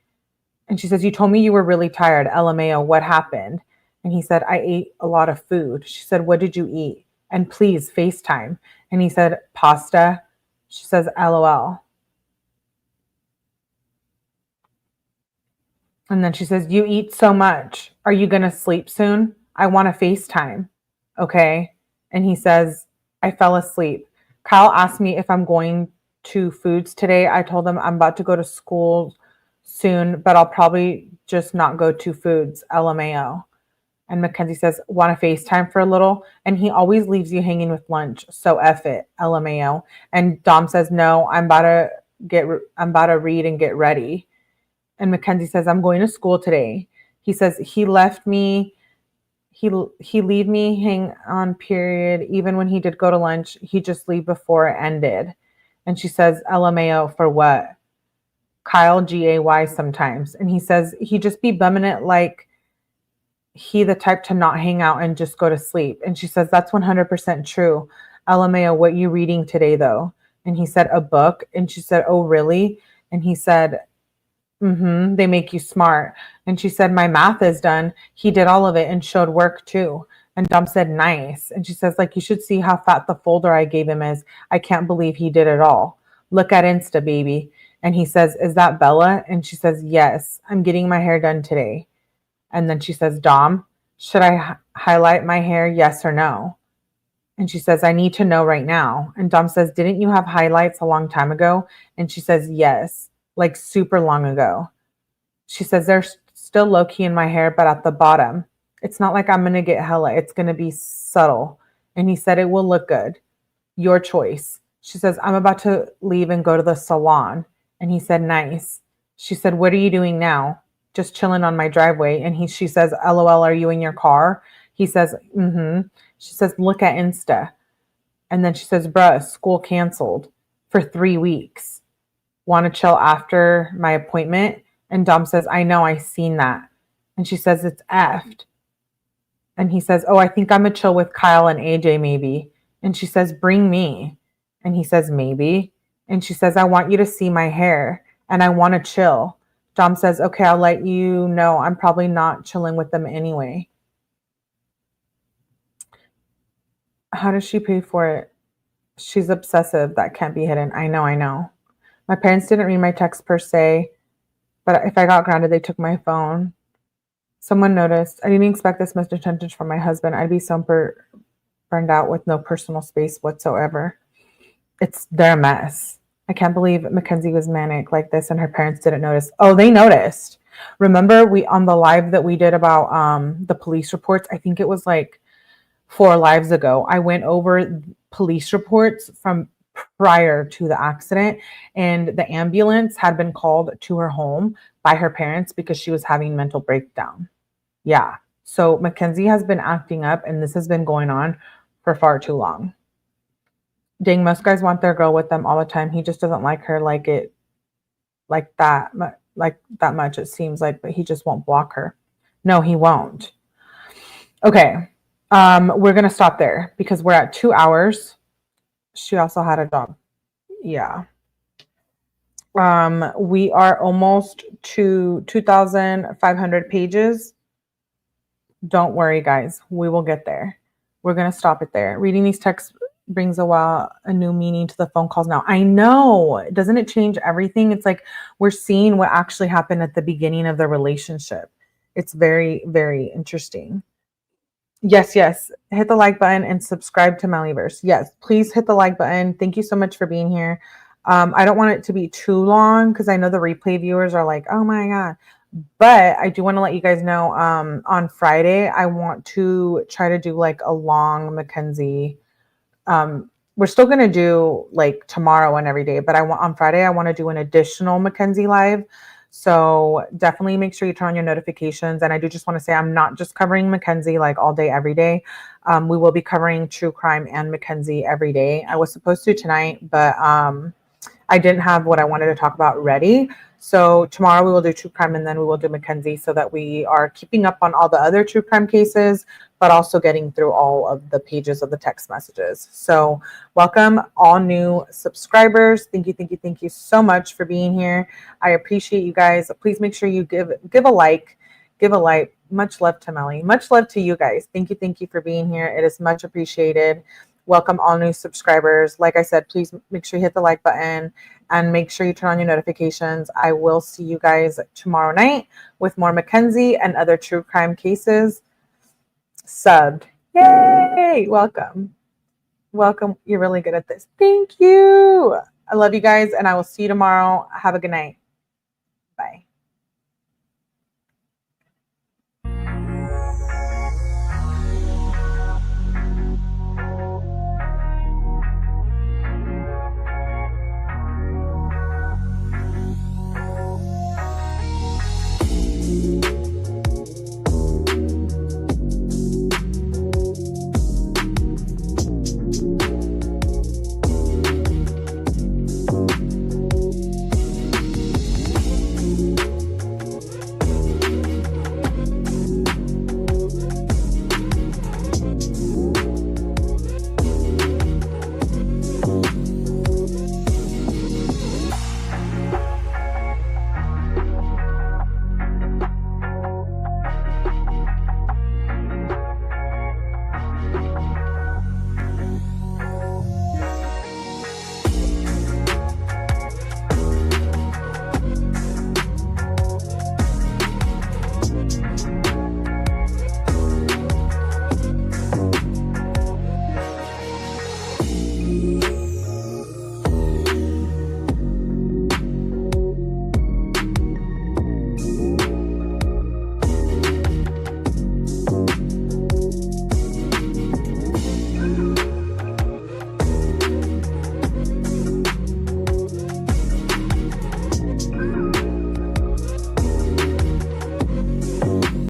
And she says, you told me you were really tired. LMAO, what happened? And he said, I ate a lot of food. She said, what did you eat? And please, FaceTime. And he said, pasta. She says, LOL. And then she says, you eat so much. Are you going to sleep soon? I want to FaceTime. Okay. And he says, I fell asleep. Kyle asked me if I'm going to Foods today. I told him I'm about to go to school soon, but I'll probably just not go to Foods. LMAO. And Mackenzie says, want to FaceTime for a little? And he always leaves you hanging with lunch. So F it. LMAO. And Dom says, no, I'm about to read and get ready. And Mackenzie says, I'm going to school today. He says, he leave me hang on period. Even when he did go to lunch, he just leave before it ended. And she says, LMAO for what? Kyle, GAY sometimes. And he says, he just be bumming it like he the type to not hang out and just go to sleep. And she says, that's 100% true. LMAO, what you reading today though? And he said, a book. And she said, oh, really? And he said, they make you smart. And she said, my math is done. He did all of it and showed work too. And Dom said, nice. And she says, like, you should see how fat the folder I gave him is. I can't believe he did it all. Look at Insta, baby. And he says, is that Bella? And she says, yes, I'm getting my hair done today. And then she says, Dom, should I highlight my hair? Yes or no? And she says, I need to know right now. And Dom says, didn't you have highlights a long time ago? And she says, yes, like super long ago. She says, they're still low key in my hair, but at the bottom. It's not like I'm going to get hella. It's going to be subtle. And he said, it will look good. Your choice. She says, I'm about to leave and go to the salon. And he said, nice. She said, what are you doing now? Just chilling on my driveway. And she says, LOL, are you in your car? He says, mm-hmm. She says, look at Insta. And then she says, bruh, school canceled for 3 weeks. Want to chill after my appointment? And Dom says, I know, I seen that. And she says, it's effed. And he says, oh, I think I'm going to chill with Kyle and AJ maybe. And she says, bring me. And he says, maybe. And she says, I want you to see my hair and I want to chill. Dom says, okay, I'll let you know. I'm probably not chilling with them anyway. How does she pay for it? She's obsessive. That can't be hidden. I know. My parents didn't read my text per se, but if I got grounded, they took my phone. Someone noticed. I didn't expect this much attention from my husband. I'd be so burned out with no personal space whatsoever. They're a mess. I can't believe Mackenzie was manic like this and her parents didn't notice. Oh, they noticed. Remember on the live that we did about the police reports, I think it was like 4 lives ago, I went over police reports from prior to the accident, and the ambulance had been called to her home by her parents because she was having mental breakdown. Yeah. So Mackenzie has been acting up and this has been going on for far too long. Dang, most guys want their girl with them all the time. He just doesn't like her like that much, it seems like, but he just won't block her. No, he won't. Okay. We're going to stop there because we're at 2 hours. She also had a dog. Yeah. We are almost to 2,500 pages. Don't worry, guys. We will get there. We're going to stop it there. Reading these texts brings a new meaning to the phone calls now. I know. Doesn't it change everything? It's like we're seeing what actually happened at the beginning of the relationship. It's very, very interesting. Yes. Hit the like button and subscribe to Mellyverse. Yes, please hit the like button. Thank you so much for being here. I don't want it to be too long because I know the replay viewers are like, oh my God. But I do want to let you guys know on Friday, I want to try to do like a long Mackenzie. We're still going to do like tomorrow and every day, but on Friday, I want to do an additional Mackenzie live. So definitely make sure you turn on your notifications. And I do just want to say, I'm not just covering Mackenzie like all day, every day. We will be covering true crime and Mackenzie every day. I was supposed to tonight, but I didn't have what I wanted to talk about ready. So tomorrow we will do true crime and then we will do Mackenzie so that we are keeping up on all the other true crime cases, but also getting through all of the pages of the text messages. So welcome all new subscribers. Thank you so much for being here. I appreciate you guys. Please make sure you give a like. Much love to Melly. Much love to you guys. Thank you for being here. It is much appreciated. Welcome all new subscribers. Like I said, please make sure you hit the like button and make sure you turn on your notifications. I will see you guys tomorrow night with more Mackenzie and other true crime cases. Subbed. Yay! Welcome. You're really good at this. Thank you. I love you guys and I will see you tomorrow. Have a good night.